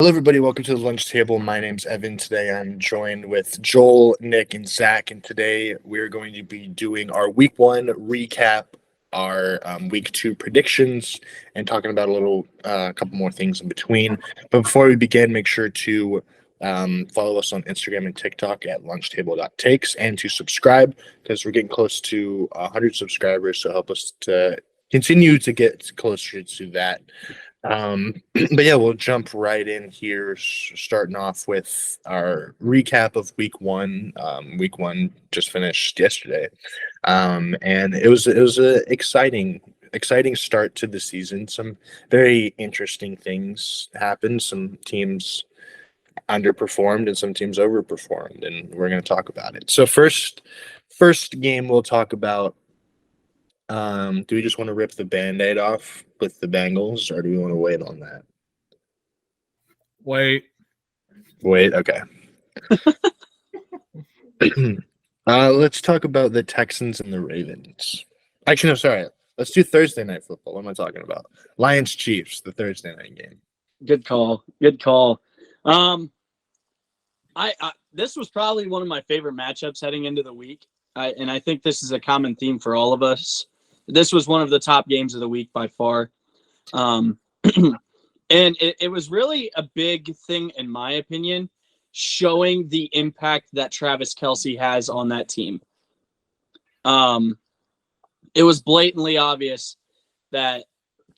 Hello, everybody. Welcome to the lunch table. My name's Evan. Today I'm joined with Joel, Nick, and Zach. And today we're going to be doing our week one recap, our week two predictions, and talking about a couple more things in between. But before we begin, make sure to follow us on Instagram and TikTok at lunchtable.takes and to subscribe because we're getting close to 100 subscribers. So help us to continue to get closer to that. But yeah, we'll jump right in here, starting off with our recap of week one. Week one just finished yesterday, and it was a exciting start to the season. Some very interesting things happened. Some teams underperformed and some teams overperformed, and we're going to talk about it. So first game we'll talk about. Do we just want to rip the Band-Aid off with the Bengals, or do we want to wait on that? Wait, okay. Let's talk about the Texans and the Ravens. Actually, no, sorry. Let's do Thursday night football. What am I talking about? Lions Chiefs, the Thursday night game. Good call. Good call. This was probably one of my favorite matchups heading into the week. And I think this is a common theme for all of us. This was one of the top games of the week by far. And it was really a big thing, in my opinion, showing the impact that Travis Kelce has on that team. It was blatantly obvious that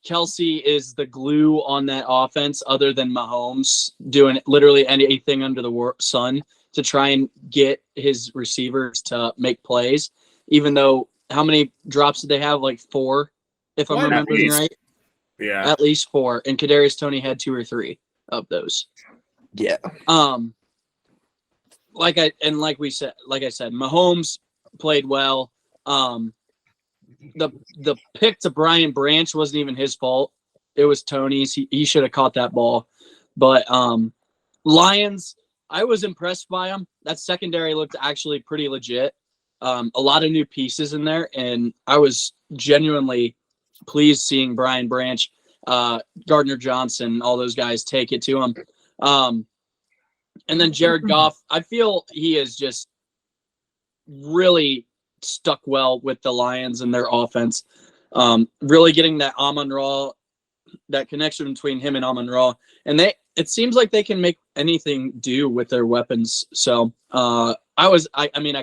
Kelce is the glue on that offense other than Mahomes doing literally anything under the sun to try and get his receivers to make plays, even though how many drops did they have? Like 4, if I'm remembering right. Yeah, at least 4. And Kadarius Toney had 2 or 3 of those. Yeah. Like I said, Mahomes played well. The pick to Brian Branch wasn't even his fault. It was Toney's. He should have caught that ball. But Lions, I was impressed by them. That secondary looked actually pretty legit. A lot of new pieces in there, and I was genuinely pleased seeing Brian Branch, Gardner Johnson, all those guys take it to him. And then Jared Goff, I feel he is just really stuck well with the Lions and their offense. Really getting that Amon-Ra, that connection between him and Amon-Ra. And it seems like they can make anything do with their weapons. So I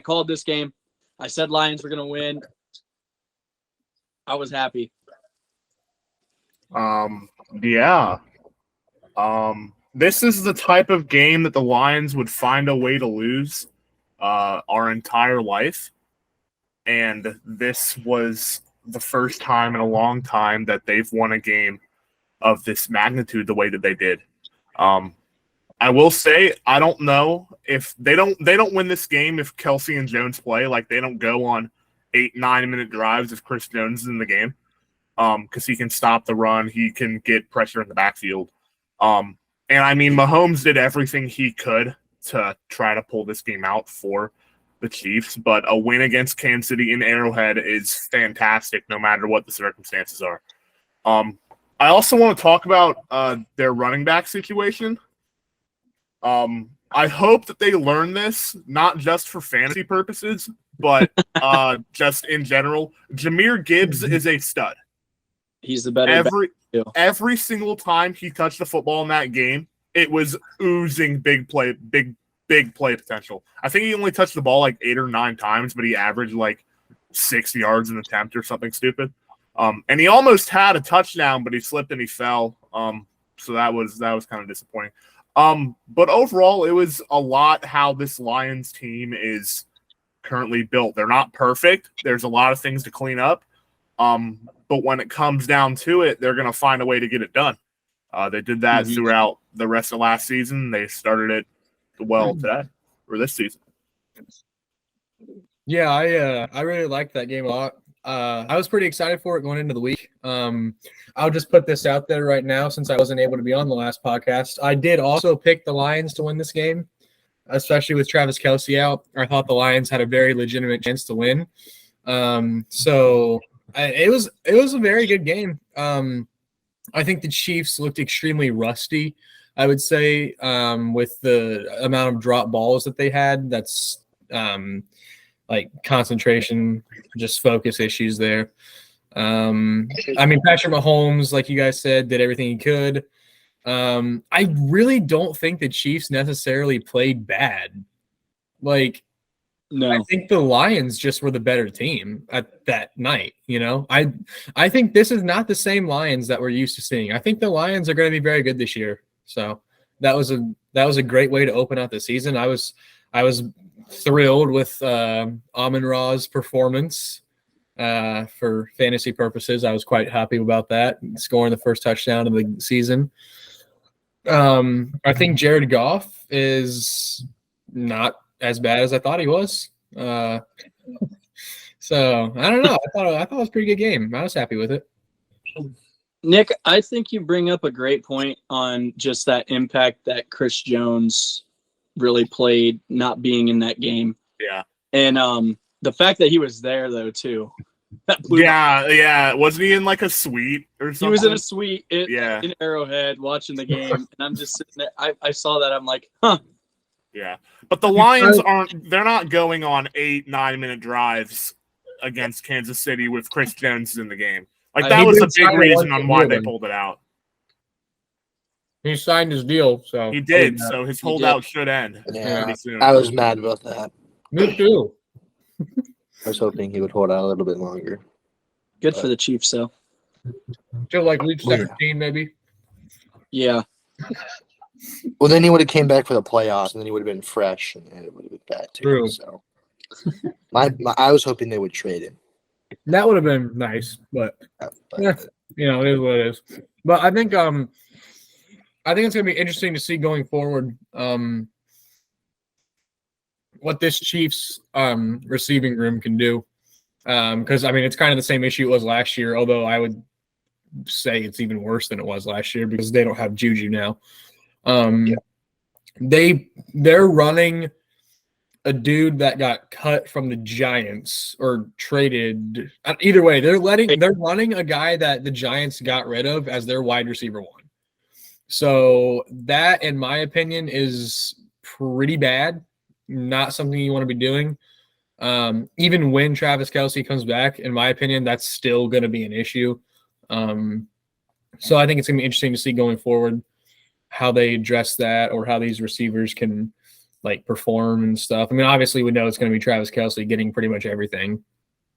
called this game. I said Lions were going to win. I was happy. yeah. This is the type of game that the Lions would find a way to lose our entire life. And this was the first time in a long time that they've won a game of this magnitude the way that they did. I will say, I don't know if they don't win this game if Kelce and Jones play. Like, they don't go on 8-9 minute drives if Chris Jones is in the game. Because he can stop the run, he can get pressure in the backfield. And I mean, Mahomes did everything he could to try to pull this game out for the Chiefs, but a win against Kansas City in Arrowhead is fantastic no matter what the circumstances are. I also want to talk about their running back situation. I hope that they learn this, not just for fantasy purposes, but just in general. Jahmyr Gibbs is a stud. He's the better every single time he touched the football in that game, it was oozing big play potential. I think he only touched the ball like 8 or 9 times, but he averaged like 6 yards an attempt or something stupid. And he almost had a touchdown, but he slipped and he fell. So that was kind of disappointing. But overall, it was a lot how this Lions team is currently built. They're not perfect. There's a lot of things to clean up. But when it comes down to it, they're going to find a way to get it done. They did that throughout the rest of last season. They started it well today or this season. Yeah, I really liked that game a lot. I was pretty excited for it going into the week. I'll just put this out there right now since I wasn't able to be on the last podcast. I did also pick the Lions to win this game, especially with Travis Kelce out. I thought the Lions had a very legitimate chance to win. It was a very good game. I think the Chiefs looked extremely rusty. I would say, with the amount of drop balls that they had. That's like concentration, just focus issues there. I mean, Patrick Mahomes, like you guys said, did everything he could. I really don't think the Chiefs necessarily played bad. Like, No. I think the Lions just were the better team at that night. I think this is not the same Lions that we're used to seeing. I think the Lions are going to be very good this year. So that was a great way to open out the season. I was thrilled with Amon-Ra's performance for fantasy purposes. I was quite happy about that, scoring the first touchdown of the season. I think Jared Goff is not as bad as I thought he was. So I don't know. I thought it was a pretty good game. I was happy with it. Nick, I think you bring up a great point on just that impact that Chris Jones really played not being in that game. Yeah. And the fact that he was there though too. That blew Yeah. Wasn't he in like a suite or something? He was in a suite Yeah. in Arrowhead watching the game, and I'm just sitting there. I saw that. I'm like, huh. Yeah. But the Lions they're not going on 8-9 minute drives against Kansas City with Chris Jones in the game. Like that was a big reason on why they pulled it out. He signed his deal, so He did, so his holdout should end Yeah, pretty soon. I was mad about that. Me too. I was hoping he would hold out a little bit longer. Good for the Chiefs, though. Till like week 17, maybe. Yeah. Well, then he would have came back for the playoffs, and then he would have been fresh, and it would have been bad too. True. So, I was hoping they would trade him. That would have been nice, but yeah, it is what it is. But I think it's gonna be interesting to see going forward what this Chiefs receiving room can do. Because I mean it's kind of the same issue it was last year, although I would say it's even worse than it was last year because they don't have Juju now. They're running a dude that got cut from the Giants or traded. Either way, they're running a guy that the Giants got rid of as their wide receiver one. So that, in my opinion, is pretty bad. Not something you want to be doing. Even when Travis Kelce comes back, in my opinion, that's still going to be an issue. So I think it's going to be interesting to see going forward how they address that or how these receivers can like perform and stuff. I mean, obviously we know it's going to be Travis Kelce getting pretty much everything,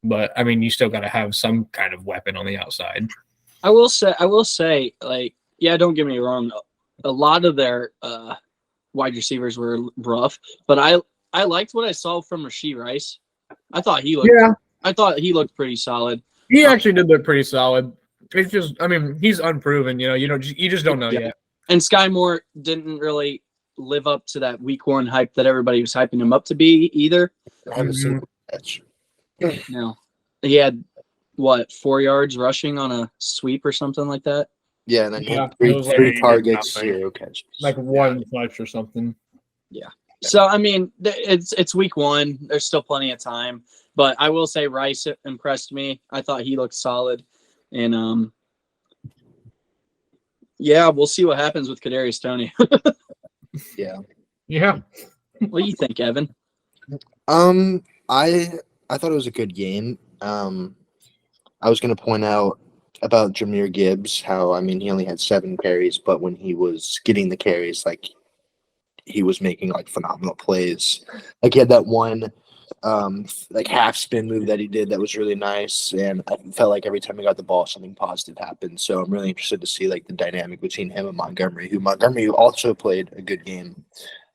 but I mean, you still got to have some kind of weapon on the outside. I will say, like, yeah, don't get me wrong. A lot of their wide receivers were rough, but I liked what I saw from Rashee Rice. I thought he looked pretty solid. He actually did look pretty solid. It's just, I mean, he's unproven, you just don't know yet. And Sky Moore didn't really live up to that week one hype that everybody was hyping him up to be either. I haven't seen the catch. No. He had 4 yards rushing on a sweep or something like that. Yeah, and then three targets, nothing. 0 catches. Like one clutch or something. Yeah. So I mean, it's week one. There's still plenty of time, but I will say Rice impressed me. I thought he looked solid, and yeah, we'll see what happens with Kadarius Toney. Yeah. What do you think, Evan? I thought it was a good game. I was going to point out about Jahmyr Gibbs, how, I mean, he only had 7 carries, but when he was getting the carries, like, he was making, like, phenomenal plays. Like, he had that one, like, half spin move that he did that was really nice, and I felt like every time he got the ball, something positive happened. So I'm really interested to see, like, the dynamic between him and Montgomery, who also played a good game.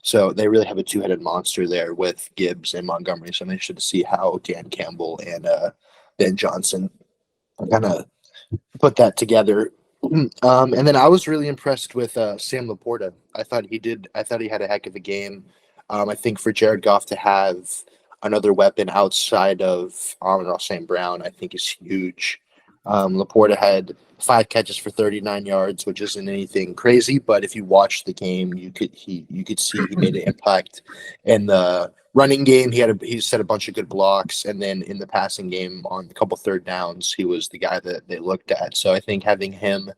So they really have a two-headed monster there with Gibbs and Montgomery. So I'm interested to see how Dan Campbell and Ben Johnson are gonna put that together. And then I was really impressed with Sam Laporta. I thought he had a heck of a game. I think for Jared Goff to have another weapon outside of Amon-Ra St. Brown, I think is huge. Laporta had 5 catches for 39 yards, which isn't anything crazy, but if you watch the game, you could see he made an impact in the running game. He set a bunch of good blocks, and then in the passing game on a couple third downs, he was the guy that they looked at. So I think having him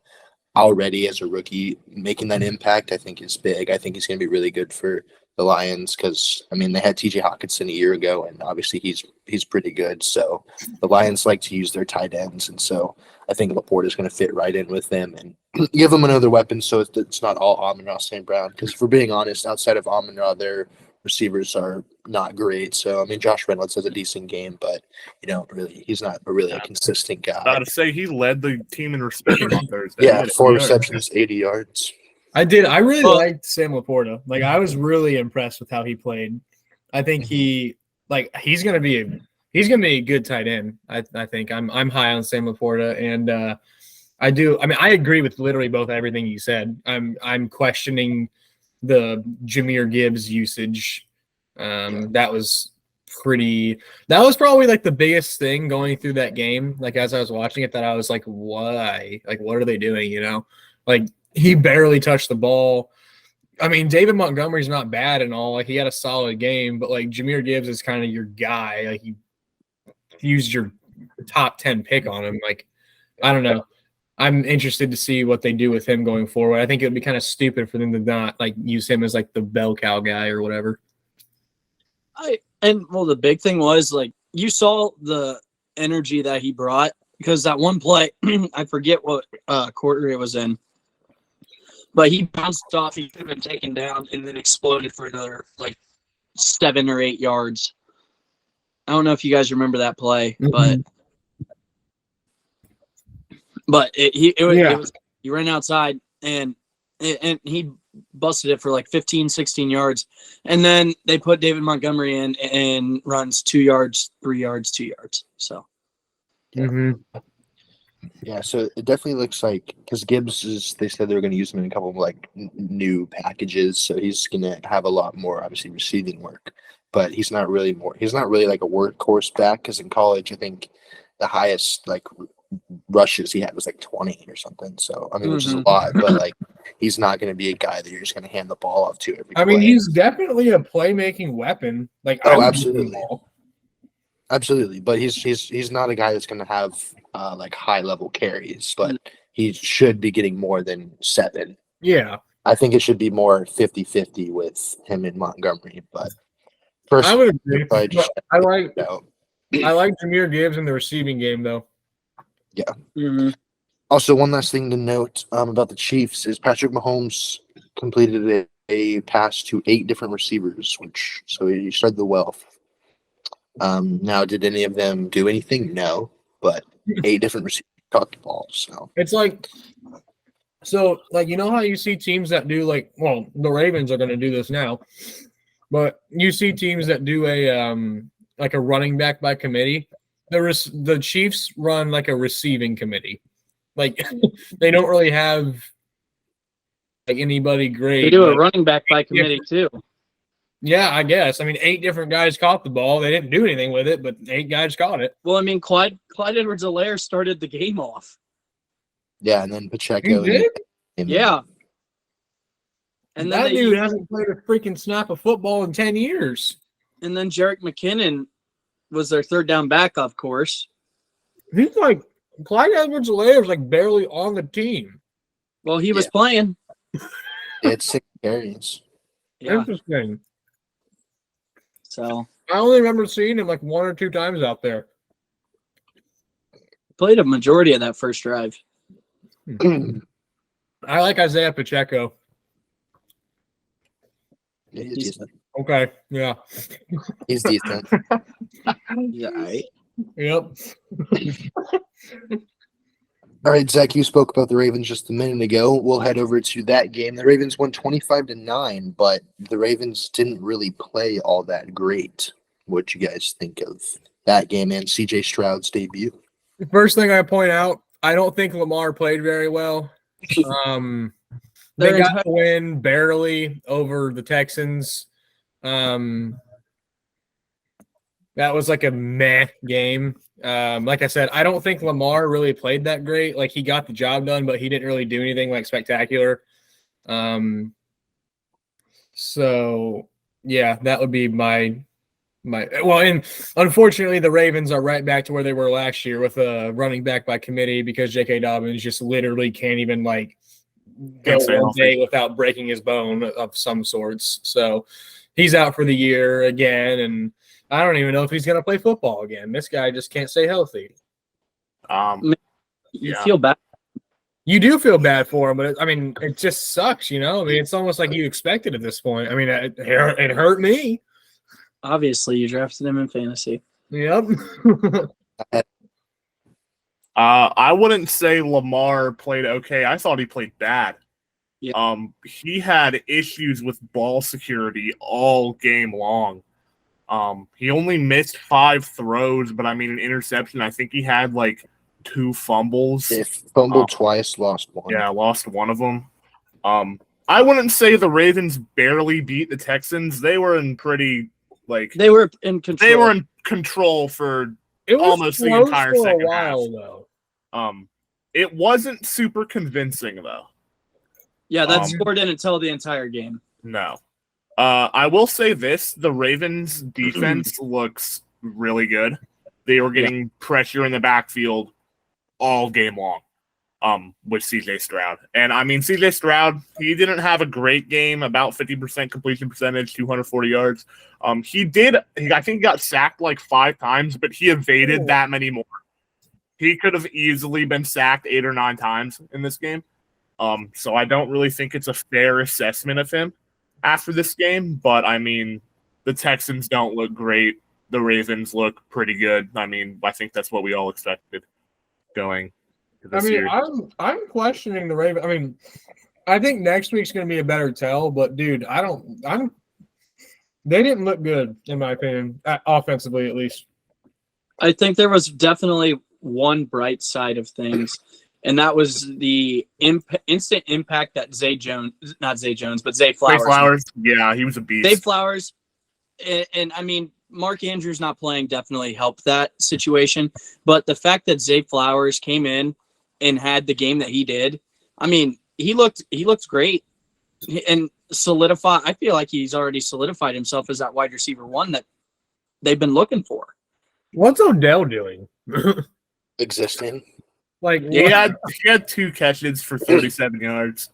already as a rookie making that impact, I think is big. I think he's going to be really good for the Lions because, I mean, they had TJ Hawkinson a year ago, and obviously he's pretty good. So the Lions like to use their tight ends, and so I think Laporte is going to fit right in with them and give them another weapon so it's not all Amon-Ra St. Brown. Because if we're being honest, outside of Amon-Ra, their receivers are not great. So, I mean, Josh Reynolds has a decent game, but, he's not really a consistent guy. About to say he led the team in receiving on Thursday. Yeah, 4 receptions, 80 yards. I really liked Sam Laporta. Like, I was really impressed with how he played. I think he's gonna be a good tight end. I think I'm high on Sam Laporta, and I agree with literally everything you said. I'm questioning the Jahmyr Gibbs usage. That was probably like the biggest thing going through that game. Like, as I was watching it, that I was like, why? Like, what are they doing? Like, he barely touched the ball. I mean, David Montgomery's not bad and all. Like, he had a solid game, but like Jahmyr Gibbs is kind of your guy. Like, you used your top 10 pick on him. Like, I don't know. I'm interested to see what they do with him going forward. I think it would be kind of stupid for them to not like use him as like the bell cow guy or whatever. The big thing was, like, you saw the energy that he brought, because that one play, I forget what quarter it was in, but he bounced off, he could have been taken down, and then exploded for another, like, 7 or 8 yards. I don't know if you guys remember that play, but it was he ran outside, and he busted it for like 15, 16 yards. And then they put David Montgomery in and runs 2 yards, 3 yards, 2 yards. So, Yeah, so it definitely looks like, because Gibbs they said they were going to use him in a couple of like new packages, so he's going to have a lot more obviously receiving work, but he's not really like a workhorse back, because in college I think the highest like rushes he had was like 20 or something. So, I mean, which is a lot, but like he's not going to be a guy that you're just going to hand the ball off to every play. He's definitely a playmaking weapon. Like, absolutely, but he's not a guy that's going to have like high level carries, but he should be getting more than 7. Yeah, I think it should be more 50-50 with him and Montgomery. But first, I would agree. I like Jahmyr Gibbs in the receiving game though. Yeah. Also, one last thing to note about the Chiefs is Patrick Mahomes completed a pass to 8 different receivers, so he spread the wealth. Now, did any of them do anything? No, but 8 different receivers caught the ball. So it's like, you know how you see teams that do like, well, the Ravens are going to do this now, but you see teams that do like a running back by committee. The Chiefs run like a receiving committee. Like, they don't really have like anybody great. They do a running back by committee too. Yeah, I guess. I mean, 8 different guys caught the ball. They didn't do anything with it, but 8 guys caught it. Well, I mean, Clyde Edwards-Helaire started the game off. Yeah, and then Pacheco. He did? Yeah. And then that dude hasn't played a freaking snap of football in 10 years. And then Jerick McKinnon was their third down back, of course. He's like, Clyde Edwards-Helaire is like barely on the team. Well, he was playing. It's 6 carries. Yeah. Interesting. So I only remember seeing him like 1 or 2 times out there. Played a majority of that first drive. I like Isaiah Pacheco. Yeah, he's decent. Okay, yeah. He's decent. Yeah, right. Yep. All right, Zach, you spoke about the Ravens just a minute ago. We'll head over to that game. The Ravens won 25-9, but the Ravens didn't really play all that great. What you guys think of that game and CJ Stroud's debut? The first thing I point out, I don't think Lamar played very well. They got the win barely over the Texans. That was like a meh game. Like I said, I don't think Lamar really played that great. Like, he got the job done, but he didn't really do anything like spectacular. So yeah, that would be my well, and unfortunately the Ravens are right back to where they were last year with a running back by committee, because J.K. Dobbins just literally can't even like go Can't stay one healthy. day without breaking his bone of some sorts. So he's out for the year again, and I don't even know if he's going to play football again. This guy just can't stay healthy. You Yeah. feel bad. You do feel bad for him, but it just sucks, you know? I mean, it's almost like you expect it at this point. I mean, it hurt me. Obviously, you drafted him in fantasy. Yep. I wouldn't say Lamar played okay. I thought he played bad. Yeah. He had issues with ball security all game long. He only missed 5 throws, but an interception. I think he had like 2 fumbles. They fumbled twice, lost one. Yeah, lost one of them. I wouldn't say the Ravens barely beat the Texans. They were in pretty They were in control. They were in control for It was almost the close entire for second a while, half. though. It wasn't super convincing though. Yeah, that score didn't tell the entire game. No. I will say this: the Ravens' defense looks really good. They were getting pressure in the backfield all game long. With CJ Stroud. And CJ Stroud, he didn't have a great game, about 50% completion percentage, 240 yards. I think he got sacked like 5 times, but he evaded that many more. He could have easily been sacked 8 or 9 times in this game. So I don't really think it's a fair assessment of him after this game. But the Texans don't look great. The Ravens look pretty good. I think that's what we all expected going. I'm questioning the Ravens. I think next week's going to be a better tell, but dude, they didn't look good in my opinion, offensively at least. I think there was definitely one bright side of things, and that was the instant impact that Zay Flowers. Zay Flowers, yeah, he was a beast. Zay Flowers, and Mark Andrews not playing definitely helped that situation, but the fact that Zay Flowers came in and had the game that he did, he looked great and solidified. I feel like he's already solidified himself as that wide receiver 1 that they've been looking for. What's Odell doing? Existing. He had 2 catches for 37 yards.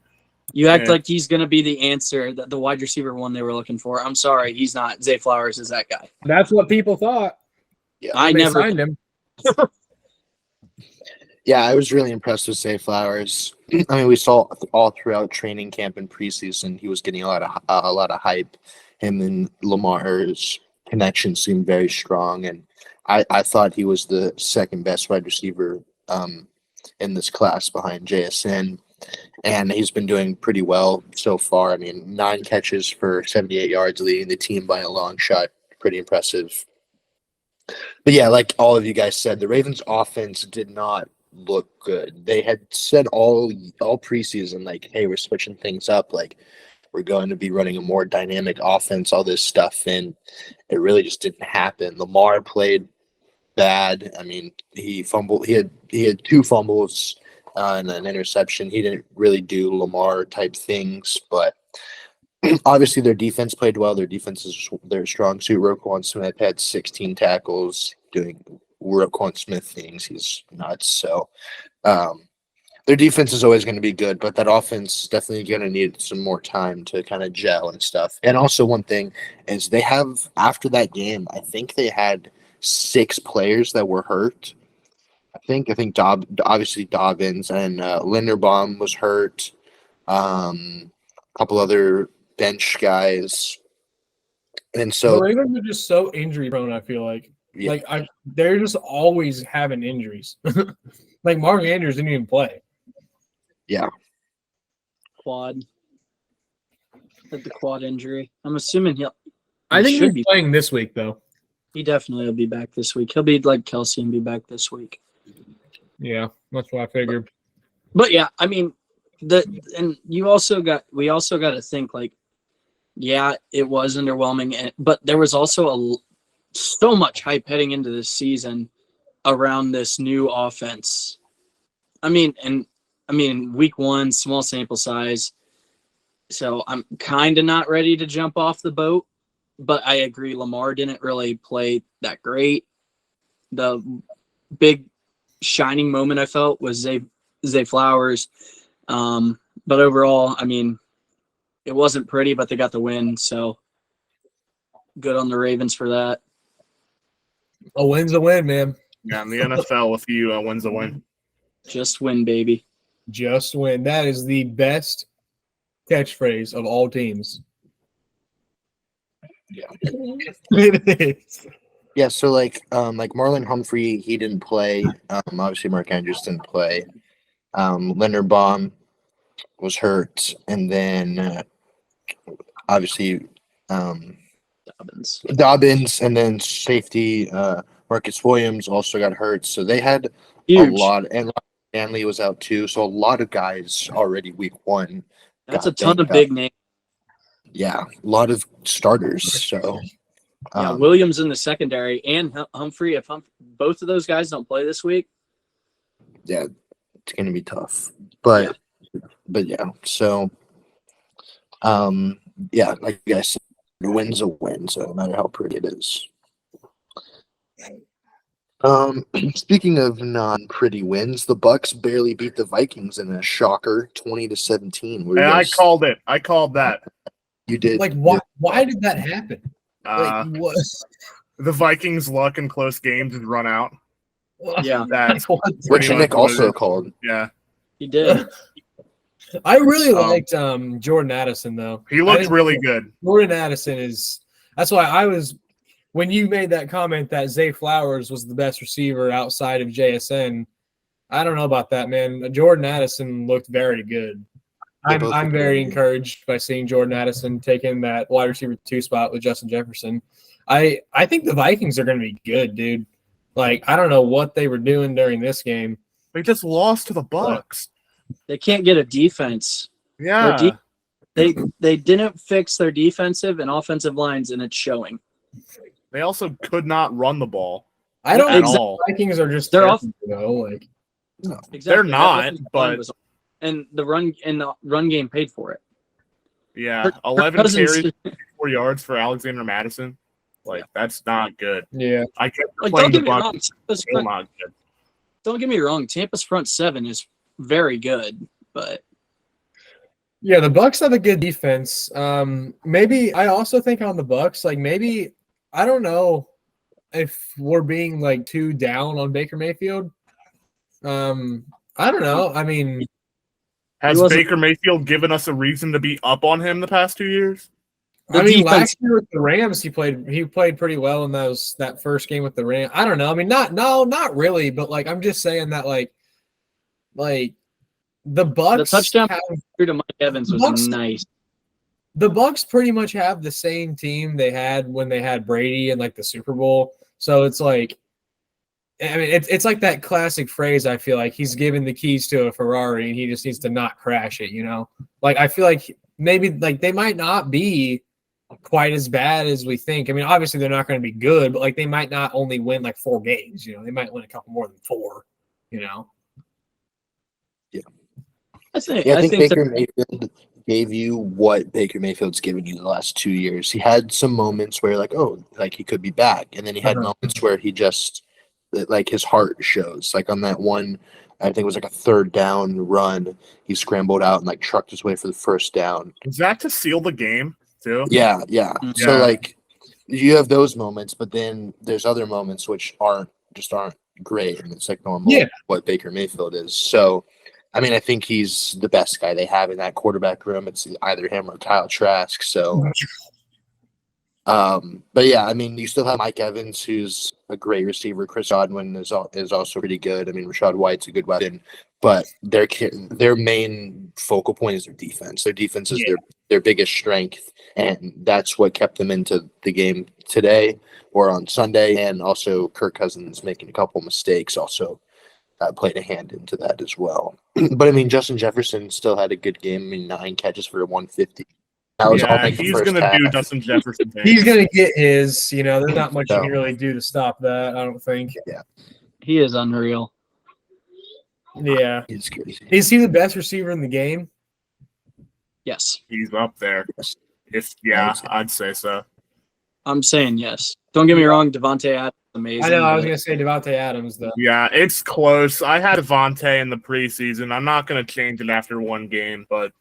You act like he's going to be the answer, that the wide receiver 1 they were looking for. I'm sorry, he's not. Zay Flowers is that guy. That's what people thought. Yeah, I never signed him. Yeah, I was really impressed with Zay Flowers. We saw all throughout training camp and preseason, he was getting a lot of hype. Him and Lamar's connection seemed very strong, and I thought he was the second best wide receiver in this class behind JSN, and he's been doing pretty well so far. 9 catches for 78 yards, leading the team by a long shot. Pretty impressive. But yeah, like all of you guys said, the Ravens' offense did not look good. They had said all preseason, like, hey, we're switching things up, like we're going to be running a more dynamic offense, all this stuff, and it really just didn't happen. Lamar played bad. He fumbled. He had 2 fumbles and an interception. He didn't really do Lamar type things, but obviously their defense played well. Their defense is their strong suit. Roquan Smith had 16 tackles doing Roquan Smith things. He's nuts. So their defense is always going to be good, but that offense is definitely going to need some more time to kind of gel and stuff. And also one thing is they have, after that game, I think they had 6 players that were hurt. I think obviously Dobbins and Linderbaum was hurt. A couple other bench guys. And so the Ravens are just so injury prone, I feel like. Yeah. They're just always having injuries. Like Mark Andrews didn't even play. Yeah. Quad. Had the quad injury. I'm assuming I think he's playing this week, though. He definitely will be back this week. He'll be like Kelsey and be back this week. Yeah, that's what I figured. But yeah, we also got to think, like, yeah, it was underwhelming, but there was also so much hype heading into this season around this new offense. Week 1, small sample size, so I'm kind of not ready to jump off the boat. But I agree, Lamar didn't really play that great. The big shining moment I felt was Zay Flowers. But overall, I mean, it wasn't pretty, but they got the win. So good on the Ravens for that. A win's a win, man. Yeah, in the NFL, if you wins a win. Just win, baby. Just win. That is the best catchphrase of all teams. Yeah. It is. Yeah, so like Marlon Humphrey, he didn't play. Obviously Mark Andrews didn't play. Leonard Baum was hurt, and then obviously Dobbins, and then safety Marcus Williams also got hurt. So they had Huge. a lot, and Stanley was out too. So a lot of guys already week one. That's a ton of big names. Yeah, a lot of starters. So yeah, Williams in the secondary and Humphrey. If both of those guys don't play this week, yeah, it's gonna be tough. But yeah, so yeah, like I said, a win's a win, so no matter how pretty it is. Speaking of non-pretty wins, the Bucs barely beat the Vikings in a shocker, 20-17. And I called it. I called that. You did. Like, why did that happen? Like, what? The Vikings' luck in close games had run out. Yeah, That's which Nick also called. Yeah, he did. I really liked Jordan Addison, though. He looked really good. Jordan Addison is – that's why I was – when you made that comment that Zay Flowers was the best receiver outside of JSN, I don't know about that, man. Jordan Addison looked very good. I'm very encouraged by seeing Jordan Addison taking that wide receiver 2 spot with Justin Jefferson. I think the Vikings are going to be good, dude. Like, I don't know what they were doing during this game. They just lost to the Bucs. They can't get a defense. Yeah. They didn't fix their defensive and offensive lines, and it's showing. They also could not run the ball. I don't at think all. the Vikings are just They're off. Like, No. Exactly. They're not, but and the run game paid for it. Yeah, 11 carries, 4 yards for Alexander Madison. Like, that's not good. yeah. I kept Like, playing don't the get me Bucs. wrong. Still not good. Don't get me wrong. Tampa's front seven is very good, but Yeah, the Bucs have a good defense. Maybe I also think on the Bucs, like maybe I don't know if we're being like too down on Baker Mayfield. I don't know. I mean, Has Baker Mayfield given us a reason to be up on him the past 2 years? last year with the Rams, he played pretty well in that first game with the Rams. I don't know. I mean, not really, but like I'm just saying that like the Bucs, the touchdown to Mike Evans was nice. The Bucs pretty much have the same team they had when they had Brady in like the Super Bowl. So it's like, I mean, it's like that classic phrase. I feel like he's given the keys to a Ferrari and he just needs to not crash it. You know, like I feel like maybe like they might not be quite as bad as we think. I mean, obviously they're not going to be good, but like they might not only win like 4 games. You know, they might win a couple more than 4. You know. Yeah. I think Baker Mayfield gave you what Baker Mayfield's given you the last 2 years. He had some moments where like, oh, like he could be back. And then he had moments where he just like his heart shows. Like on that one, I think it was like a 3rd down run. He scrambled out and like trucked his way for the 1st down. Was that to seal the game too? Yeah. So like you have those moments, but then there's other moments which aren't great. And it's like normal what Baker Mayfield is. So I mean, I think he's the best guy they have in that quarterback room. It's either him or Kyle Trask. So, but yeah, I mean, you still have Mike Evans, who's a great receiver. Chris Godwin is also pretty good. I mean, Rashad White's a good weapon, but their main focal point is their defense. Their defense is their biggest strength, and that's what kept them into the game today or on Sunday. And also, Kirk Cousins making a couple mistakes also played a hand into that as well. But I mean, Justin Jefferson still had a good game. I mean, 9 catches for 150. That was all he's going to do Justin Jefferson things. He's going to get his. You know, there's not much you can really do to stop that, I don't think. Yeah. He is unreal. Yeah. He's crazy. Is he the best receiver in the game? Yes. He's up there. Yes. I'd say so. I'm saying yes. Don't get me wrong, Devontae Adams amazing. I know. I was but- gonna say Devontae Adams though. Yeah, it's close. I had Devontae in the preseason. I'm not going to change it after one game, but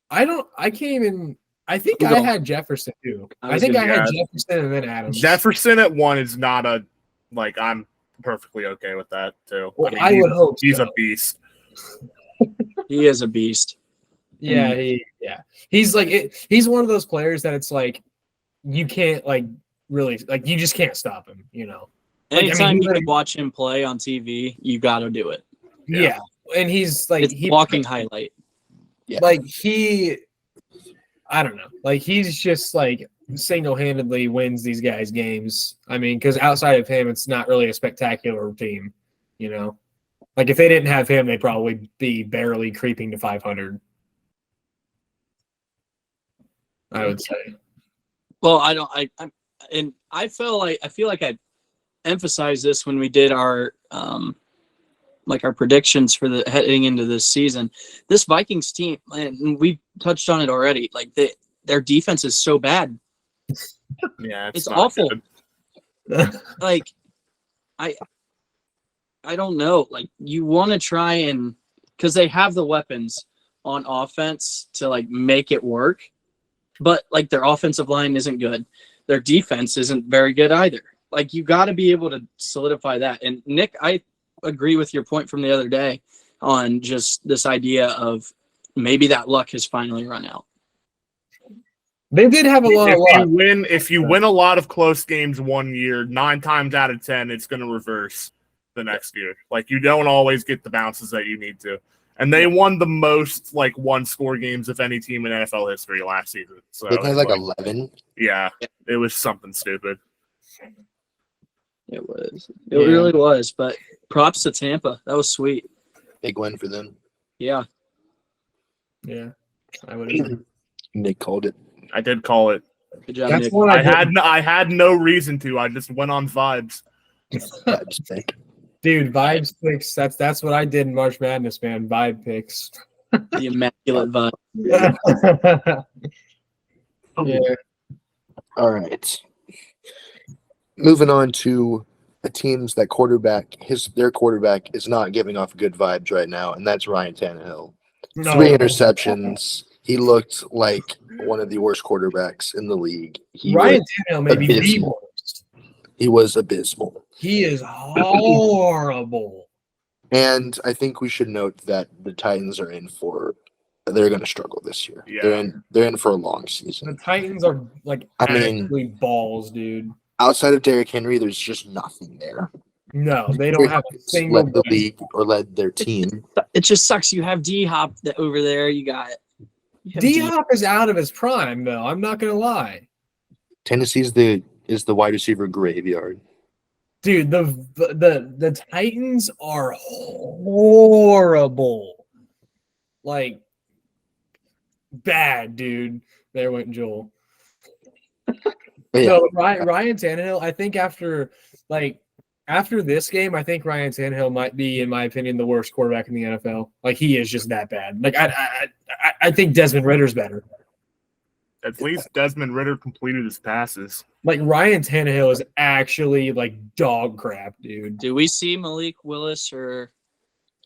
I can't even. I think I had Jefferson too. I think I had Jefferson and then Adams. Jefferson at 1 is not a I'm perfectly okay with that too. Well, I would hope he's so. a beast. He is a beast. Yeah, he's like he's one of those players that it's like you can't really you just can't stop him. Anytime you can watch him play on TV, you got to do it. Yeah, and he's It's walking highlight. Yeah. I don't know. He's just single-handedly wins these guys games. I mean, because outside of him, it's not really a spectacular team. If they didn't have him, they'd probably be barely creeping to 500. I would say. Well, I feel like I emphasized this when we did our our predictions for the heading into this season. This Vikings team, and we touched on it already. Their defense is so bad. Yeah, it's awful. I don't know. You want to try and because they have the weapons on offense to make it work, but their offensive line isn't good. Their defense isn't very good either. You got to be able to solidify that. And Nick, I agree with your point from the other day on just this idea of maybe that luck has finally run out. They did have a lot of luck. If you win a lot of close games one year, 9 times out of 10, it's going to reverse the next year. You don't always get the bounces that you need to. And they won the most one-score games of any team in NFL history last season. So they had 11. Yeah, it was something stupid. It was. It really was. But props to Tampa. That was sweet. Big win for them. Yeah. Yeah, I would agree. Nick called it. I did call it. Good job, That's Nick. what I had no reason to. I just went on vibes. Dude, vibes picks. That's what I did in March Madness, man. Vibe picks. The immaculate vibe. Yeah. All right. Moving on to the teams that their quarterback is not giving off good vibes right now, and that's Ryan Tannehill. No. 3 interceptions. He looked like one of the worst quarterbacks in the league. Ryan Tannehill may be the abysmal. worst. He was abysmal. He is horrible. And I think we should note that the Titans are they're going to struggle this year. Yeah. They're in for a long The season. Titans are actually balls, dude. Outside of Derrick Henry, there's just nothing there. No, they don't have a single led the league or led their team. It just sucks. You have D-Hop over there. You got it. D-Hop is out of his prime, though. I'm not gonna lie. Tennessee's is the wide receiver graveyard. Dude, the Titans are horrible. Bad, dude. There went Joel. Yeah. So Ryan Tannehill, I think after this game, I think Ryan Tannehill might be, in my opinion, the worst quarterback in the NFL. He is just that bad. I think Desmond Ritter's better. At least Desmond Ridder completed his passes. Ryan Tannehill is actually dog crap, dude. Do we see Malik Willis or?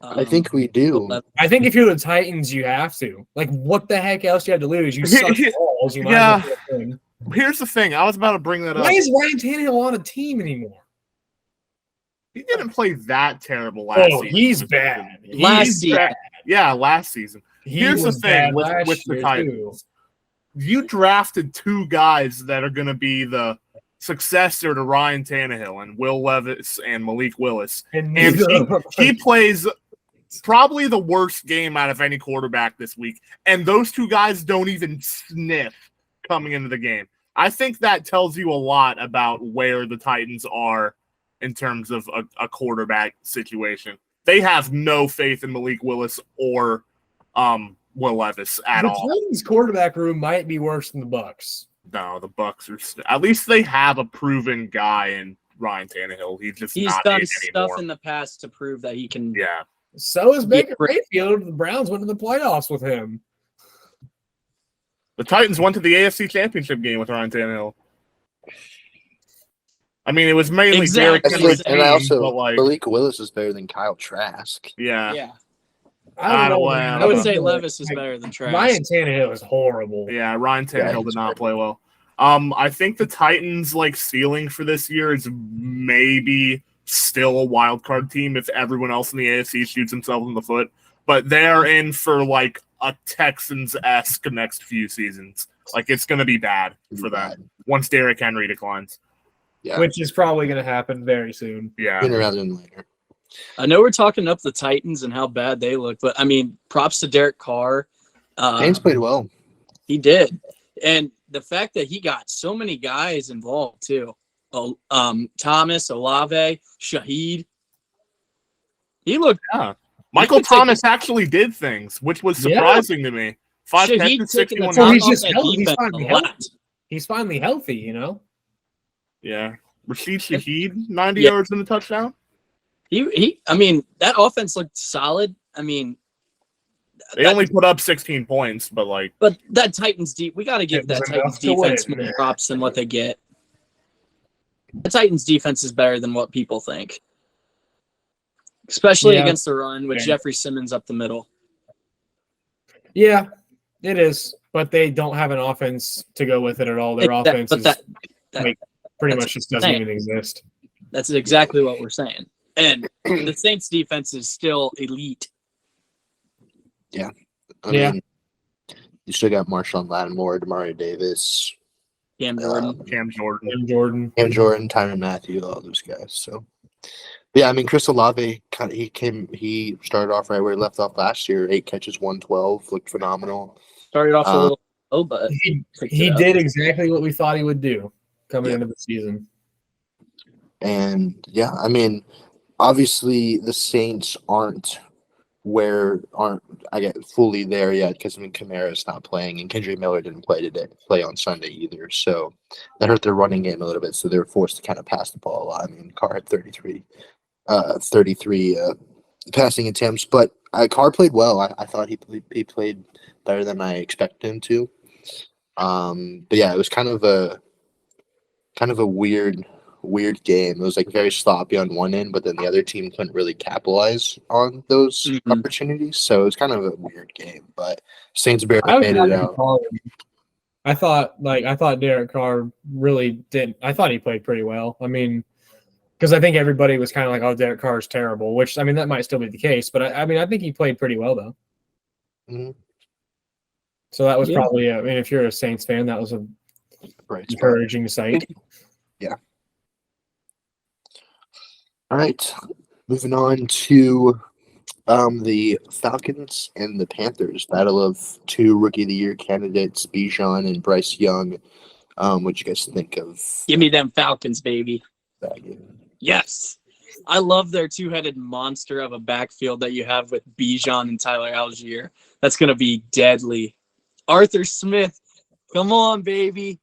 I think we do. I think if you're the Titans, you have to. What the heck else do you have to lose? You suck balls. You might as well get a thing. Here's the thing. I was about to bring that up. Why is Ryan Tannehill on a team anymore? He didn't play that terrible last season. He's bad. Last season. Bad. Yeah, last season. Here's the thing with the Titans. You drafted 2 guys that are going to be the successor to Ryan Tannehill and Will Levis and Malik Willis. And he plays probably the worst game out of any quarterback this week. And those 2 guys don't even sniff coming into the game. I think that tells you a lot about where the Titans are in terms of a quarterback situation. They have no faith in Malik Willis or Will Levis at all. The Titans quarterback room might be worse than the Bucs. No, the Bucs are at least they have a proven guy in Ryan Tannehill. He's not done it stuff anymore. in the past to prove that he can. Yeah. So is Baker Mayfield. The Browns went to the playoffs with him. The Titans went to the AFC Championship game with Ryan Tannehill. I mean, it was mainly Exactly. Derrick Henry's And I team, also but like, Malik Willis is better than Kyle Trask. yeah. Yeah. I don't know. I man. I would don't say know. Levis is better than Trask. Ryan Tannehill is horrible. Yeah, Ryan Tannehill he's did not great. play well. I think the Titans like ceiling for this year is maybe still a wild card team if everyone else in the AFC shoots themselves in the foot. But they're in for like a Texans-esque next few seasons. Like it's gonna be bad for them once Derrick Henry declines. Yeah. Which is probably going to happen very soon. Yeah. Sooner rather than later. I know we're talking up the Titans and how bad they look, but I mean, props to Derek Carr. James played well. He did. And the fact that he got so many guys involved too. Thomas, Olave, Shaheed. He looked Michael could take Thomas actually did things, which was surprising to me. 5 Shaheed catches, taking the 61 top he's off just that healthy. He's defense finally a lot. healthy. He's finally healthy, you know? Yeah. Rashid Shaheed, 90 Yeah. yards in the touchdown. I mean, that offense looked solid. I mean, They only put up 16 points, but like, but that Titans we got to give It that was Titans enough to win. defense more props than what they get. The Titans defense is better than what people think, especially Yeah. against the run with Yeah. Jeffrey Simmons up the middle. Yeah, it is. But they don't have an offense to go with it at all. Their offense but is that pretty that's much just doesn't insane. even exist. That's exactly what we're saying. And the Saints defense is still elite. I Yeah. mean, you still got Marshawn Lattimore, Demario Davis, Cam Jordan. Cam Jordan. And Jordan. Cam Jordan, Tyrann Mathieu, all those guys. So, yeah, I mean, Chris Olave he started off right where he left off last year. 8 catches, 112, looked phenomenal. Started off a little low, but He did exactly what we thought he would do coming Yeah. into the season. And yeah, I mean, obviously the Saints aren't fully there yet because I mean Kamara's not playing and Kendrick Miller didn't play on Sunday either. So that hurt their running game a little bit. So they were forced to kind of pass the ball a lot. I mean, Carr had 33 passing attempts, but Carr played well. I thought he played better than I expected him to. But yeah, it was kind of a weird game. It was like very sloppy on one end, but then the other team couldn't really capitalize on those opportunities. So it was kind of a weird game. But Saints barely made it out. I thought Derek Carr really didn't. I thought he played pretty well. I mean, because I think everybody was kind of like, "Oh, Derek Carr is terrible," which I mean that might still be the case. But I mean, I think he played pretty well though. Mm-hmm. So that was probably. I mean, if you're a Saints fan, that was a Right. encouraging sight. All right. Moving on to the Falcons and the Panthers. Battle of 2 Rookie of the Year candidates, Bijan and Bryce Young. What you guys think of give me them Falcons, baby. that game? Yes. I love their two-headed monster of a backfield that you have with Bijan and Tyler Algier. That's going to be deadly. Arthur Smith, come on, baby.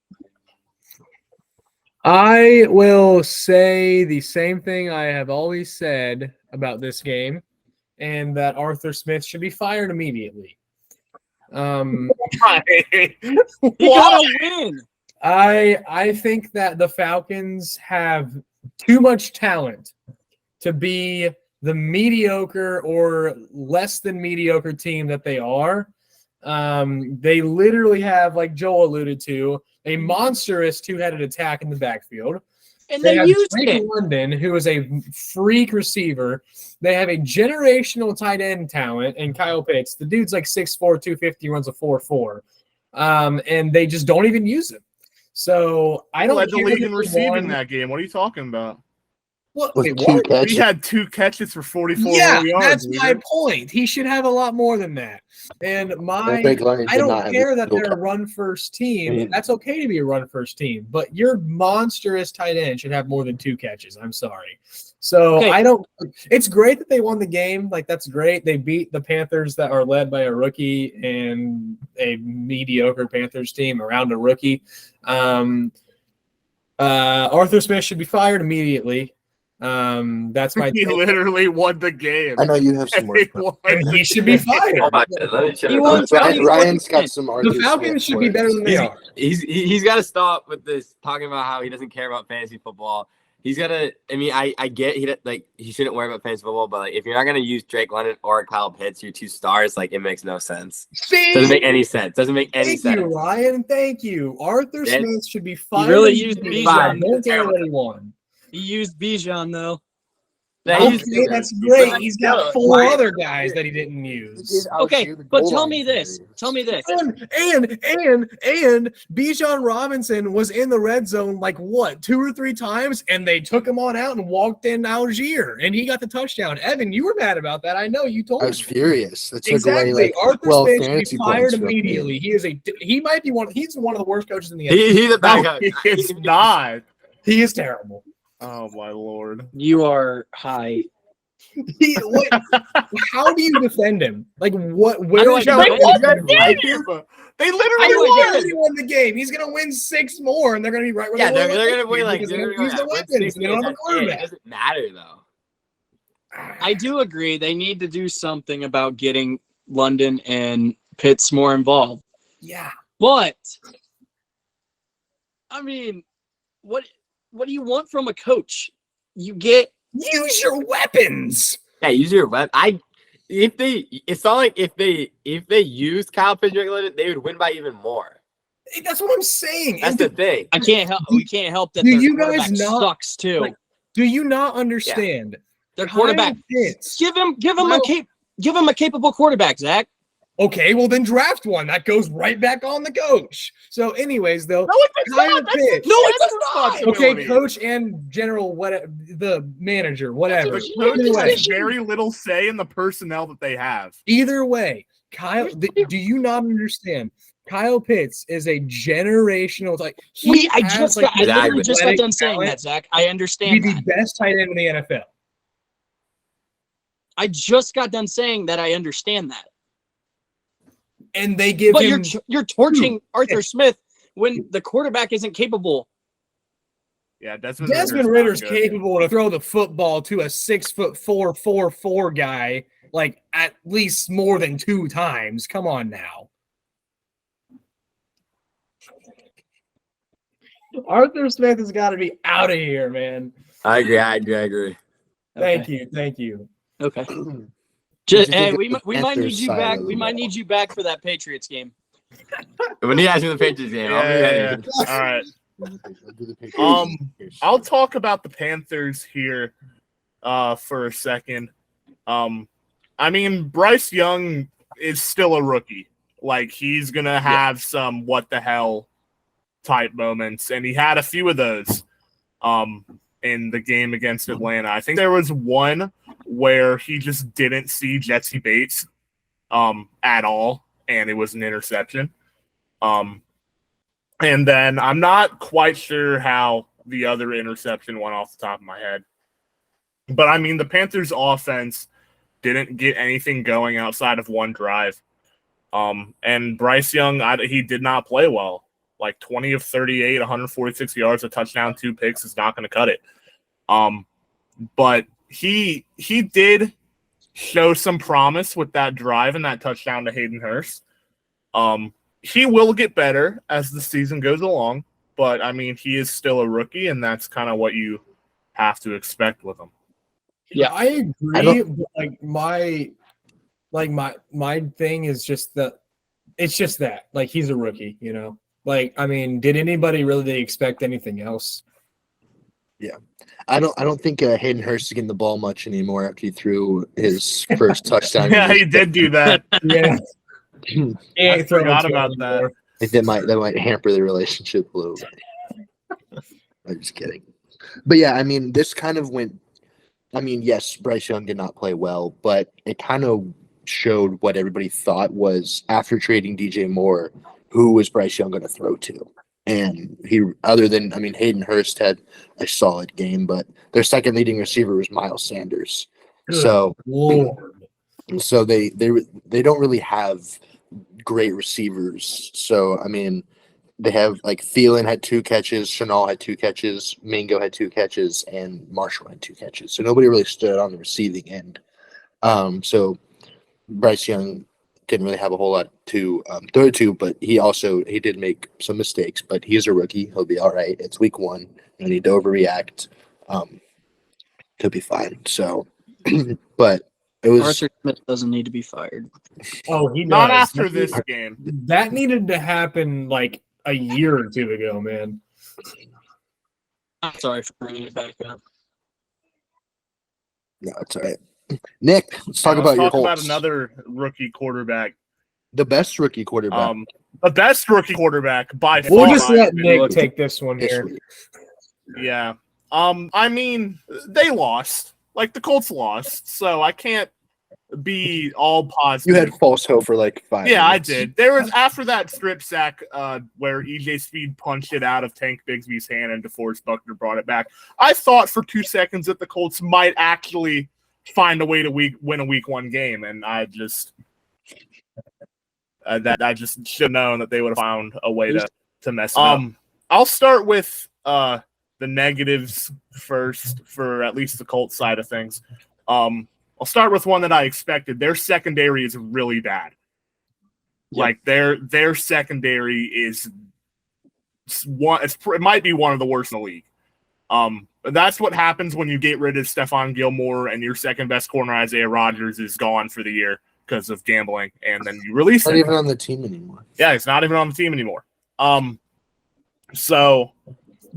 I will say the same thing I have always said about this game, and that Arthur Smith should be fired immediately. He got to win. I think that the Falcons have too much talent to be the mediocre or less than mediocre team that they are. They literally have, like Joel alluded to, a monstrous two-headed attack in the backfield. And they have used Drake it. London, who is a freak receiver. They have a generational tight end talent, and Kyle Pitts. The dude's like 6'4", 250, runs a 4.4. And they just don't even use him. So I don't led the care league that in they receiving won. that game. What are you talking about? What? With Wait, 2 what? catches. He had 2 catches for 44 Yeah, yards. that's dude. my point. He should have a lot more than that. And Drake London I did not don't have care a that single they're a catch. run-first team. I mean- That's okay to be a run-first team, but your monstrous tight end should have more than 2 catches. I'm sorry. So Okay. I don't. It's great that they won the game. Like that's great. They beat the Panthers that are led by a rookie and a mediocre Panthers team around a rookie. Arthur Smith should be fired immediately. That's my. He literally won the game. I know you have some He work. won. He should be fired. Oh my God, let me check. He won Ryan's got some The Arthur Falcons Smith should be words. better than they are. He's got to stop with this talking about how he doesn't care about fantasy football he's gonna. I mean, I get he shouldn't worry about playing football, but like if you're not gonna use Drake London or Kyle Pitts, your two stars, like it makes no sense. Doesn't make any sense. Doesn't make any Thank you, sense. Ryan. Thank you. Arthur Yeah. Smith should be fired. really used immediately. Bijan. Don't care what he won. He used Bijan though. Yeah, Okay, that's great. He's got four other guys that he didn't use. Okay, but tell me this. Tell me this. And Bijan Robinson was in the red zone like what 2 or 3 times, and they took him on out and walked in Algier, and he got the touchdown. Evan, you were mad about that. I know you told I me. was furious. That took Exactly. away like Arthur 12 Smith should fantasy be fired points from me. immediately. He might be one. He's one of the worst coaches in the NFL. He's a No, backup. it's not. He is terrible. Oh my lord. You are high. How do you defend him? Like what? Where do is I your defend They I literally know won. I already won the game. He's gonna win 6 more, and they're gonna be right where Yeah, they were. they're gonna win like because they're they gonna don't use the weapons. and They don't have a It quarterback. doesn't matter though. I do agree they need to do something about getting London and Pitts more involved. Yeah. But I mean, what do you want from a coach? You get Use your weapons. Yeah, use your web. It's not like if they used Kyle Pitts, they would win by even more. That's what I'm saying. That's the thing. I can't help. We can't help that Do their you guys quarterback not- sucks too. like, Do you not understand? Their quarterback. Kyle Pitts. Give him Well- a capable quarterback, Zach. Okay, well then draft one. That goes right back on the coach. So, anyways, though, No, it does Kyle not. That's Pitts. No, it does not. not. Okay, coach and general, the manager, whatever. The coach Either way, has very little say in the personnel that they have. either way, do you not understand? Kyle Pitts is a generational type. I literally just got done saying talent that, Zach. I to be understand the that. best tight end in the NFL. I just got done saying that I understand that. And they give But him. you're torching Arthur Smith when the quarterback isn't capable. Yeah, Desmond Ritter's not good. capable to throw the football to a 6'4", 4'4" guy like at least more than 2 times. Come on now. Arthur Smith has got to be out of here, man. I agree. Thank you. Okay. Did Just, you hey, think we of the might need Panthers you side back. of We the might ball? need you back for that Patriots game. When he has me the Patriots game, I'll be ready. All right. Do the Patriots first. I'll talk about the Panthers here for a second. I mean, Bryce Young is still a rookie. Like, he's going to have some what the hell type moments, and he had a few of those in the game against Atlanta. I think there was one where he just didn't see Jesse Bates at all, and it was an interception. And then I'm not quite sure how the other interception went off the top of my head. But, I mean, the Panthers' offense didn't get anything going outside of one drive. And Bryce Young, he did not play well. Like 20 of 38, 146 yards, a touchdown, 2 picks is not going to cut it. But he did show some promise with that drive and that touchdown to Hayden Hurst. He will get better as the season goes along, but I mean, he is still a rookie, and that's kind of what you have to expect with him. Yeah. I agree. But my thing is just that it's just that like he's a rookie, you know. Like, I mean, did anybody really expect anything else? Yeah, I don't think Hayden Hurst is getting the ball much anymore after he threw his first touchdown. Yeah, he did do that. Yeah, I forgot about that. I think that might hamper the relationship a little bit. I'm just kidding. But yeah, I mean, this kind of went. I mean, yes, Bryce Young did not play well, but it kind of showed what everybody thought was after trading DJ Moore, who was Bryce Young going to throw to? And Hayden Hurst had a solid game, but their second leading receiver was Miles Sanders. So they don't really have great receivers. So, I mean, they have like Thielen had 2 catches, Chanel had 2 catches, Mingo had 2 catches, and Marshall had 2 catches. So nobody really stood on the receiving end. So Bryce Young didn't really have a whole lot to throw to, but he did make some mistakes, but he's a rookie. He'll be all right. It's week 1. No need to overreact. he'll be fine. So, but it was Arthur Smith doesn't need to be fired. Oh, he Not does. after this game. That needed to happen like a year or two ago, man. I'm sorry for bringing it back up. no, it's all right. Nick, let's talk Let's about your talk about Colts. another rookie quarterback. The best rookie quarterback The best rookie quarterback by far. We'll just let in Nick rookie. take this one this here. week. Yeah. I mean, they lost. Like the Colts lost, so I can't be all positive. You had false hope for like 5 Yeah, I minutes. did. There was after that strip sack where EJ Speed punched it out of Tank Bigsby's hand and DeForest Buckner brought it back. I thought for 2 seconds that the Colts might actually find a way to win a week 1 game, and I just I just should have known that they would have found a way to mess it up. I'll start with the negatives first for at least the Colts side of things. I'll start with one that I expected. Their secondary is really bad. Yep. Like their secondary is one. It might be one of the worst in the league. That's what happens when you get rid of Stephon Gilmore and your second best corner Isaiah Rodgers is gone for the year because of gambling, and then you release Not him. even on the team anymore. Yeah, he's not even on the team anymore. So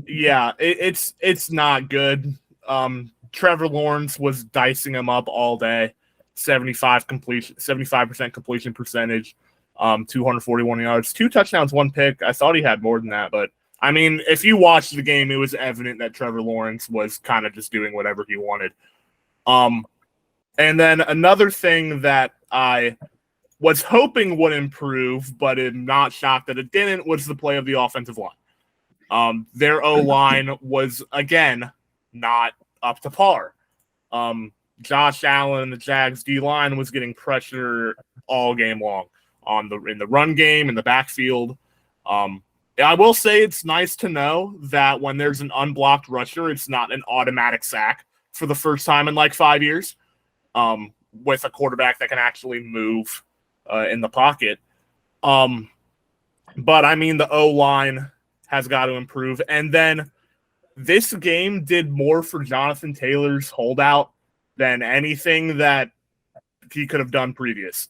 yeah, it's not good. Trevor Lawrence was dicing him up all day. 75% completion percentage, 241 yards, 2 touchdowns, 1 pick. I thought he had more than that, but I mean, if you watched the game, it was evident that Trevor Lawrence was kind of just doing whatever he wanted. And then another thing that I was hoping would improve, but I'm not shocked that it didn't, was the play of the offensive line. Their O-line was, again, not up to par. Josh Allen, the Jags D-line, was getting pressure all game long in the run game, in the backfield. I will say it's nice to know that when there's an unblocked rusher, it's not an automatic sack for the first time in like 5 years, with a quarterback that can actually move in the pocket. But I mean, the O-line has got to improve. And then this game did more for Jonathan Taylor's holdout than anything that he could have done previous.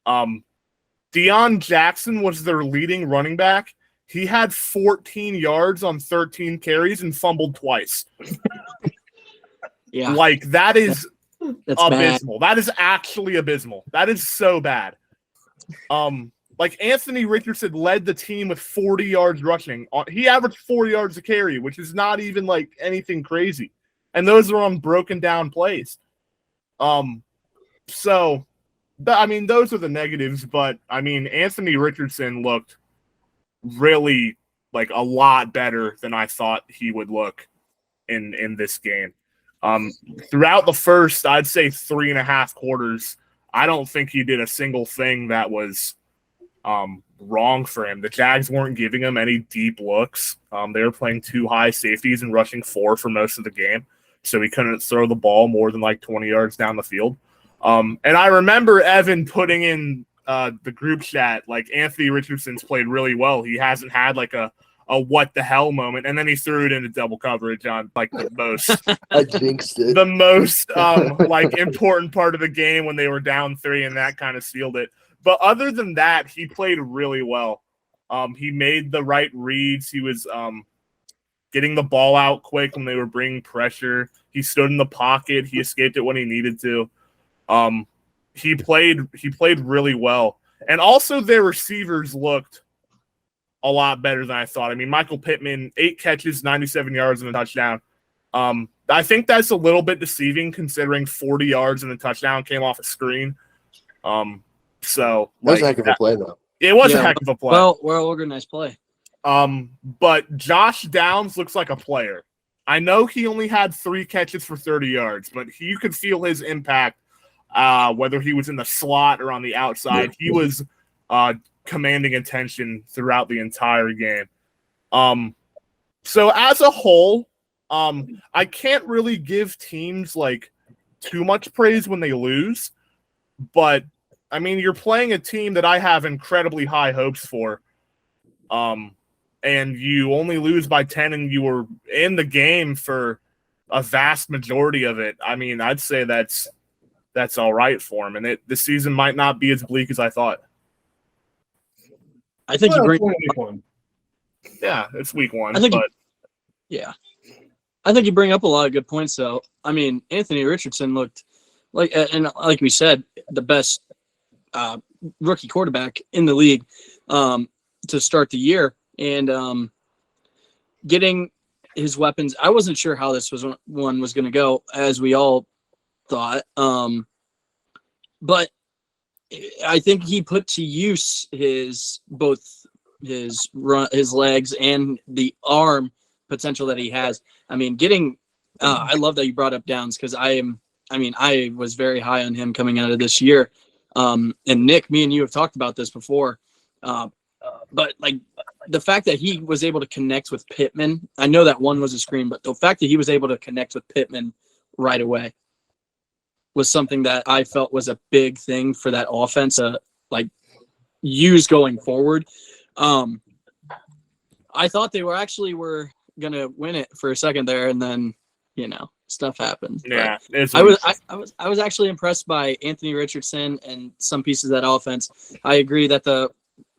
Deion Jackson was their leading running back. He had 14 yards on 13 carries and fumbled twice. Yeah, Like, that is that's abysmal. That is actually abysmal. That is so bad. Like Anthony Richardson led the team with 40 yards rushing. He averaged 4 yards a carry, which is not even like anything crazy. And those are on broken down plays. So, I mean, those are the negatives. But I mean, Anthony Richardson looked really like a lot better than I thought he would look in this game. Throughout the first, I'd say 3.5 quarters, I don't think he did a single thing that was wrong for him. The Jags weren't giving him any deep looks. They were playing 2 high safeties and rushing 4 for most of the game, so he couldn't throw the ball more than like 20 yards down the field. And I remember Evan putting in the group chat, like, Anthony Richardson's played really well. He hasn't had like a what the hell moment, and then he threw it into double coverage on like the most I jinxed it. the most like important part of the game when they were down 3, and that kind of sealed it. But other than that, he played really well. He made the right reads. He was getting the ball out quick when they were bringing pressure. He stood in the pocket. He escaped it when he needed to. He played really well. And also their receivers looked a lot better than I thought. I mean, Michael Pittman, 8 catches, 97 yards and a touchdown. I think that's a little bit deceiving considering 40 yards and a touchdown came off a screen. So That was like, a heck of a play, though. it was Yeah. a heck of a play. well organized play. But Josh Downs looks like a player. I know he only had 3 catches for 30 yards, but you could feel his impact, whether he was in the slot or on the outside. He was commanding attention throughout the entire game. So as a whole, I can't really give teams like too much praise when they lose, but I mean, you're playing a team that I have incredibly high hopes for. And you only lose by 10, and you were in the game for a vast majority of it, I mean, I'd say that's all right for him. And the season might not be as bleak as I thought. I think you bring. Week one. Yeah, it's week one. I think but I think you bring up a lot of good points, though. I mean, Anthony Richardson looked like we said, the best rookie quarterback in the league to start the year, and getting his weapons. I wasn't sure how this was going to go, as we all thought, but I think he put to use both his legs and the arm potential that he has. I mean, I love that you brought up Downs, because I was very high on him coming out of this year. And Nick, me and you have talked about this before. But like the fact that he was able to connect with Pittman, I know that one was a screen, but the fact that he was able to connect with Pittman right away was something that I felt was a big thing for that offense to use going forward. I thought they were going to win it for a second there, and then, stuff happened. Yeah, I was actually impressed by Anthony Richardson and some pieces of that offense. I agree that the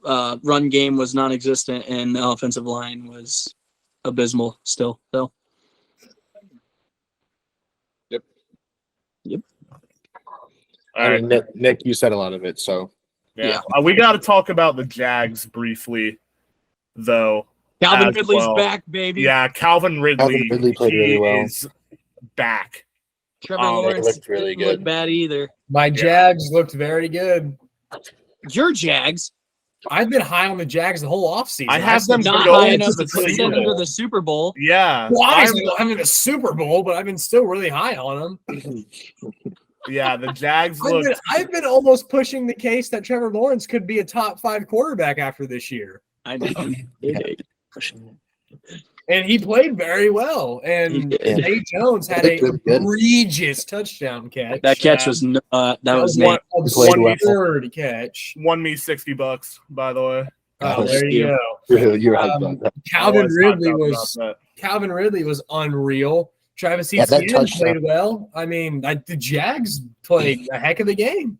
run game was non-existent and the offensive line was abysmal still. So. Yep. All right. Nick, you said a lot of it, so. Yeah. We got to talk about the Jags briefly, though. Calvin Ridley's back, baby. Yeah, Calvin Ridley played really well. Is back. Trevor Lawrence looked really didn't look bad either. My Jags looked very good. Your Jags? I've been high on the Jags the whole offseason. I have them not going high enough to to send them to the Super Bowl. Yeah. Well, obviously, I'm in the Super Bowl, but I've been still really high on them. Yeah, the Jags look. I've been almost pushing the case that Trevor Lawrence could be a top 5 quarterback after this year. I know. And he played very well. And Zay Jones had a egregious touchdown catch. That catch was that was one Nate. third catch. Won me $60, by the way. Oh, there you go. You're hyped about that. Calvin Ridley was unreal. Travis Etienne played well. I mean, the Jags played a heck of a game.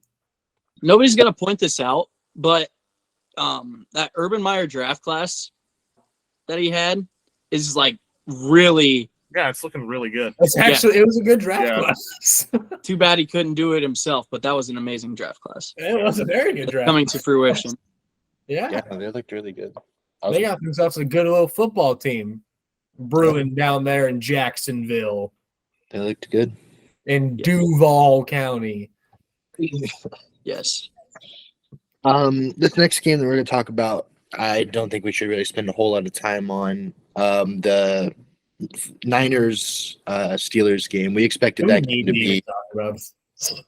Nobody's going to point this out, but that Urban Meyer draft class that he had is really. Yeah, it's looking really good. It was a good draft class. Too bad he couldn't do it himself, but that was an amazing draft class. It was a very good draft. Coming to fruition. Yeah, they looked really good. They got themselves a good little football team brewing down there in Jacksonville. They looked good. In Duval County. Yes. This next game that we're going to talk about, I don't think we should really spend a whole lot of time on. The Niners Steelers game. We expected that game to be.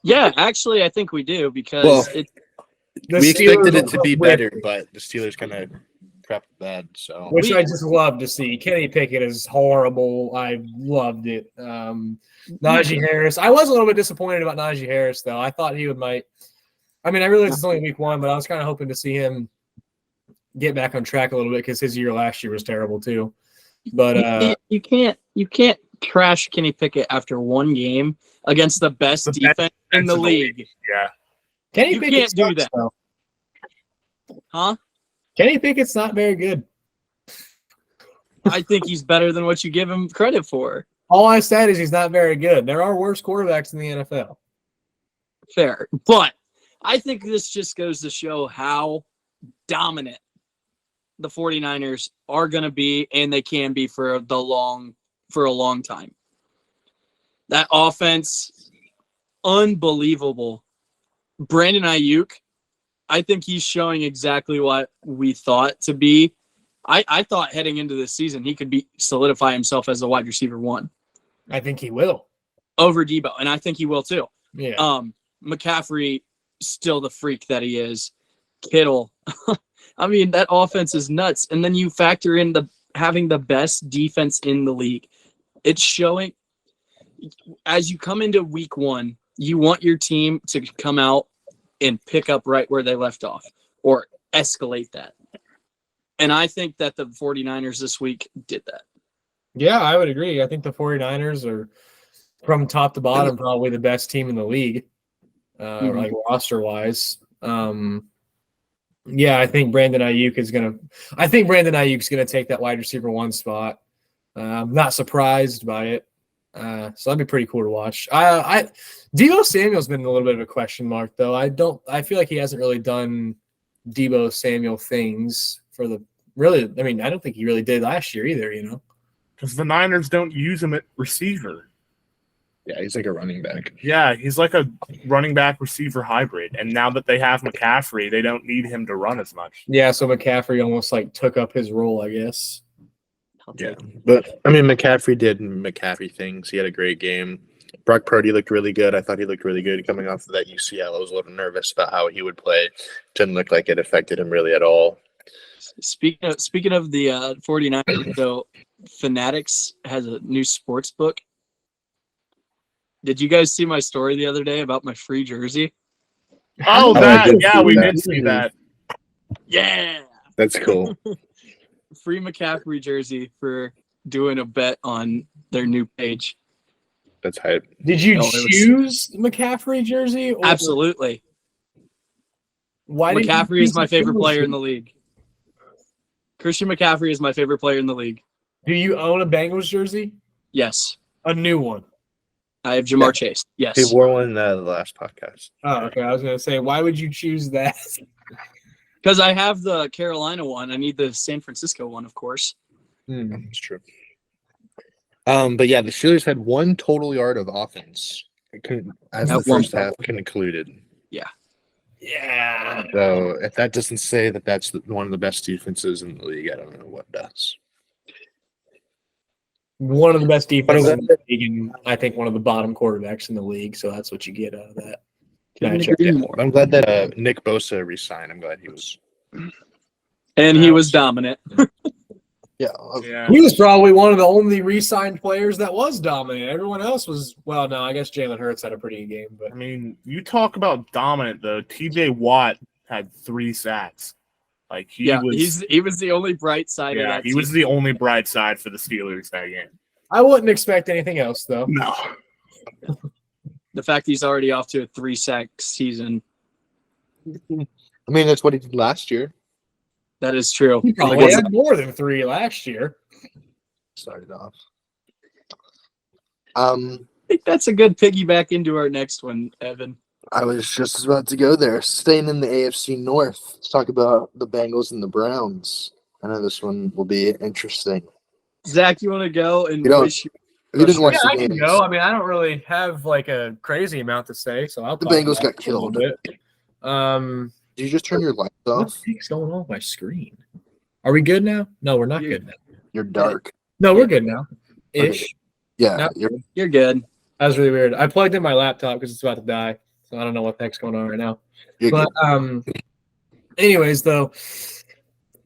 Yeah, actually, I think we do, because we expected it to be better, but the Steelers kind of prepped bad. So, which I just love to see. Kenny Pickett is horrible. I loved it. Najee Harris. I was a little bit disappointed about Najee Harris, though. I thought he might. I mean, I realize it's only week 1, but I was kind of hoping to see him get back on track a little bit, because his year last year was terrible too. But you can't trash Kenny Pickett after one game against the best defense in the league. Yeah, Kenny Pickett can't do that. Though. Huh? Kenny Pickett's not very good. I think he's better than what you give him credit for. All I said is he's not very good. There are worse quarterbacks in the NFL. Fair, but I think this just goes to show how dominant the 49ers are going to be, and they can be for a long time. That offense, unbelievable. Brandon Ayuk, I think he's showing exactly what we thought to be. I thought heading into this season he could solidify himself as a wide receiver 1. I think he will. Over Debo, and I think he will too. Yeah. McCaffrey, still the freak that he is. Kittle. I mean, that offense is nuts. And then you factor in having the best defense in the league. It's showing as you come into week 1, you want your team to come out and pick up right where they left off or escalate that. And I think that the 49ers this week did that. Yeah, I would agree. I think the 49ers are, from top to bottom, probably the best team in the league, like roster-wise. Yeah, I think Brandon Ayuk's gonna take that wide receiver 1 spot. I'm not surprised by it. So that'd be pretty cool to watch. Deebo Samuel's been a little bit of a question mark, though. I feel like he hasn't really done Deebo Samuel things I don't think he really did last year either, Because the Niners don't use him at receiver. Yeah, he's like a running back. Yeah, he's like a running back receiver hybrid. And now that they have McCaffrey, they don't need him to run as much. Yeah, so McCaffrey almost like took up his role, I guess. Yeah, but I mean, McCaffrey did McCaffrey things. He had a great game. Brock Purdy looked really good. I thought he looked really good coming off of that UCL. I was a little nervous about how he would play. Didn't look like it affected him really at all. Speaking of the 49ers, so Fanatics has a new sports book. Did you guys see my story the other day about my free jersey? Oh, we did see that. Yeah. That's cool. Free McCaffrey jersey for doing a bet on their new page. That's hype. Did you choose McCaffrey jersey? Absolutely. Why McCaffrey is my favorite player in the league. Christian McCaffrey is my favorite player in the league. Do you own a Bengals jersey? Yes. A new one? I have Jamar Chase. Yes. He wore one in the last podcast. Oh, okay. I was going to say, why would you choose that? Because I have the Carolina one. I need the San Francisco one, of course. That's true. But yeah, the Steelers had 1 total yard of offense. As the first half concluded. Yeah. Yeah. So if that doesn't say that that's one of the best defenses in the league, I don't know what does. One of the best defenses in the league, and I think one of the bottom quarterbacks in the league. So that's what you get out of that. I'm glad that Nick Bosa resigned. I'm glad he was. And he was dominant. Yeah. He was probably one of the only re-signed players that was dominant. Everyone else was, well, no, I guess Jalen Hurts had a pretty good game. But I mean, you talk about dominant, though. TJ Watt had 3 sacks. Like he was the only bright side of that he was the only bright side for the Steelers that game. I wouldn't expect anything else, though. No. The fact he's already off to a 3-sack season. I mean, that's what he did last year. That is true. He probably had more than 3 last year. Started off. I think that's a good piggyback into our next one, Evan. I was just about to go there. Staying in the AFC North, let's talk about the Bengals and the Browns. I know this one will be interesting. Zach, you want to go? And you didn't watch the I games. can go. I mean, I don't really have like a crazy amount to say, so I'll. The Bengals got killed. Did you just turn your lights off? What the heck's going on with my screen? Are we good now? No, we're not good now. You're dark. No, we're good now. Ish. Okay. Yeah, No. You're good. That was really weird. I plugged in my laptop because it's about to die, so I don't know what the heck's going on right now. you're But good. anyways, though,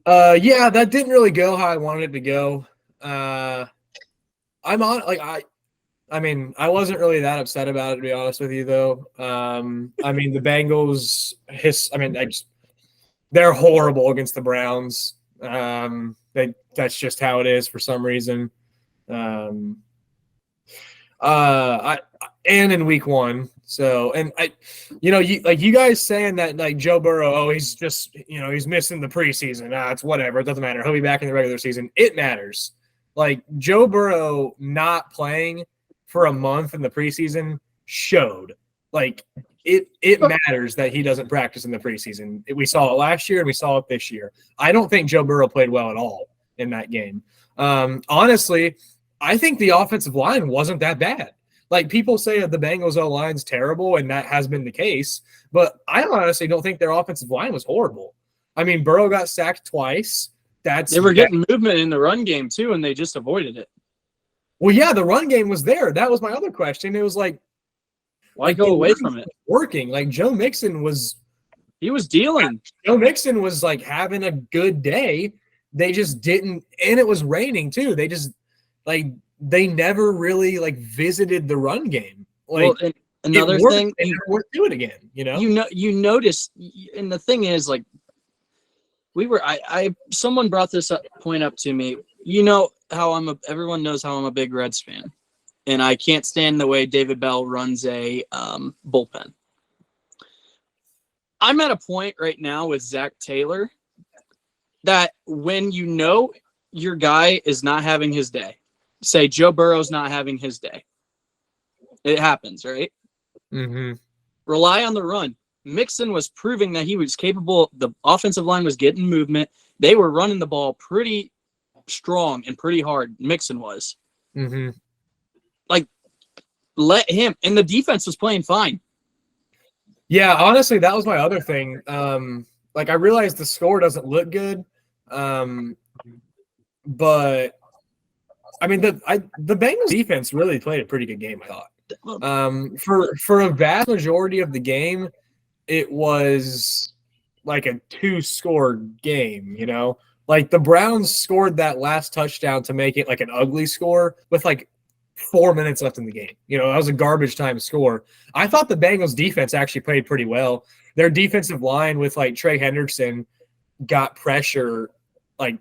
yeah, that didn't really go how I wanted it to go. I'm on I mean, I wasn't really that upset about it, to be honest with you, though. I mean, the Bengals, they're horrible against the Browns. That's just how it is for some reason. And in week 1. So, and you guys saying that like Joe Burrow, he's just, he's missing the preseason. It's whatever. It doesn't matter. He'll be back in the regular season. It matters. Like Joe Burrow not playing for a month in the preseason showed like it matters that he doesn't practice in the preseason. We saw it last year and we saw it this year. I don't think Joe Burrow played well at all in that game. Honestly, I think the offensive line wasn't that bad. Like people say that the Bengals O-line's terrible, and that has been the case. But I honestly don't think their offensive line was horrible. I mean, Burrow got sacked twice. They were getting movement in the run game too, and they just avoided it. Well, yeah, the run game was there. That was my other question. It was like, why go away from it? Working. Like Joe Mixon was dealing. Joe Mixon was like having a good day. They just didn't, and it was raining too. They just they never really like visited the run game. Like well, and another thing, they never worked do it again. You notice, and the thing is, like, someone brought this point up to me. you know how everyone knows how I'm a big Reds fan, and I can't stand the way David Bell runs a bullpen. I'm at a point right now with Zach Taylor that when you know your guy is not having his day, say Joe Burrow's not having his day, it happens, right? Mm-hmm. Rely on the run. Mixon was proving that he was capable. The offensive line was getting movement. They were running the ball pretty strong and pretty hard. Mixon was. Mm-hmm. Like, let him. And the defense was playing fine. Yeah, honestly, that was my other thing. Like, I realized the score doesn't look good, but I mean, the Bengals defense really played a pretty good game, I thought. For a vast majority of the game, it was like a 2-score game, you know? Like, the Browns scored that last touchdown to make it like an ugly score with like 4 minutes left in the game. You know, that was a garbage time score. I thought the Bengals defense actually played pretty well. Their defensive line with like Trey Hendrickson got pressure like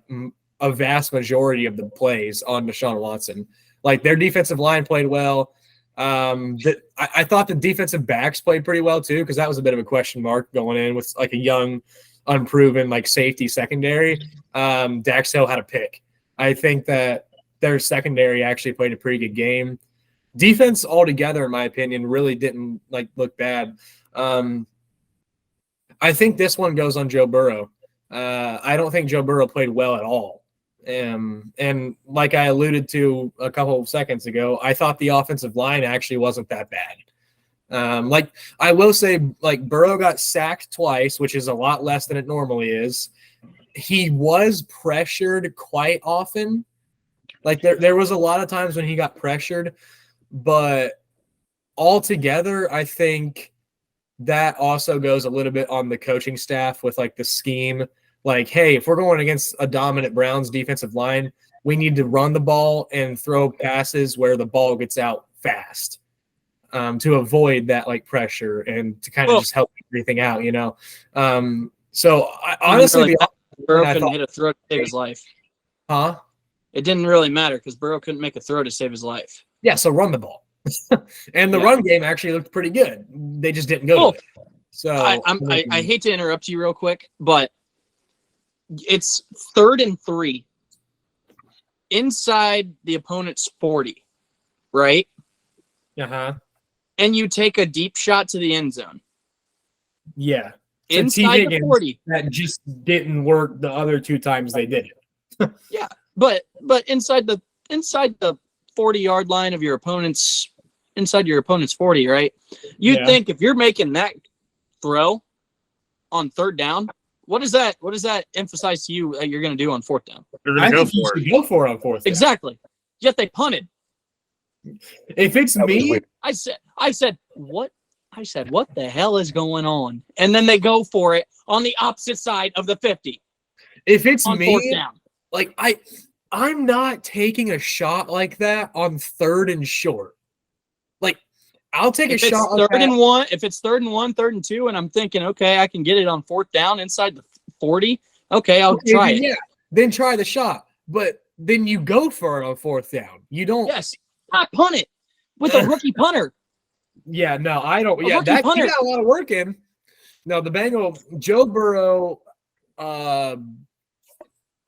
a vast majority of the plays on Deshaun Watson. Like, their defensive line played well. I thought the defensive backs played pretty well too, because that was a bit of a question mark going in with like a young, unproven like safety secondary. Dax Hill had a pick. I think that their secondary actually played a pretty good game. Defense altogether, in my opinion, really didn't like look bad. I think this one goes on Joe Burrow. I don't think Joe Burrow played well at all. And like I alluded to a couple of seconds ago, I thought the offensive line actually wasn't that bad. Like, I will say, like, Burrow got sacked twice, which is a lot less than it normally is. He was pressured quite often. Like, there was a lot of times when he got pressured, but altogether, I think that also goes a little bit on the coaching staff with like the scheme. Like, hey, if we're going against a dominant Browns defensive line, we need to run the ball and throw passes where the ball gets out fast, to avoid that like pressure and to kind of just help everything out, you know? So honestly, Burrow couldn't hit a throw to save his life. Huh? It didn't really matter because Burrow couldn't make a throw to save his life. Yeah, so run the ball. And the run game actually looked pretty good. They just didn't go to it. So I hate to interrupt you real quick, but it's 3rd and 3 inside the opponent's 40, right? Uh-huh. And you take a deep shot to the end zone. Yeah. Inside the 40. That just didn't work the other 2 times they did it. Yeah, but inside the 40-yard line of your opponent's inside your opponent's 40, right? You'd think if you're making that throw on 3rd down, what does that emphasize to you that you're going to do on 4th down? You're going to go for it on 4th down. Exactly. Yet they punted. If it's me, I said what the hell is going on? And then they go for it on the opposite side of the 50. If it's on me, 4th down. Like I'm not taking a shot like that on 3rd and short. Like, I'll take a shot on 3rd and 1. If it's 3rd and 1, 3rd and 2, and I'm thinking, okay, I can get it on 4th down inside the 40. Okay, I'll try it. Yeah, then try the shot. But then you go for it on 4th down. You don't. Yes, I punt it with a rookie punter. Yeah, no, I don't. Yeah, that you got a lot of work in. No, the Bengals, Joe Burrow,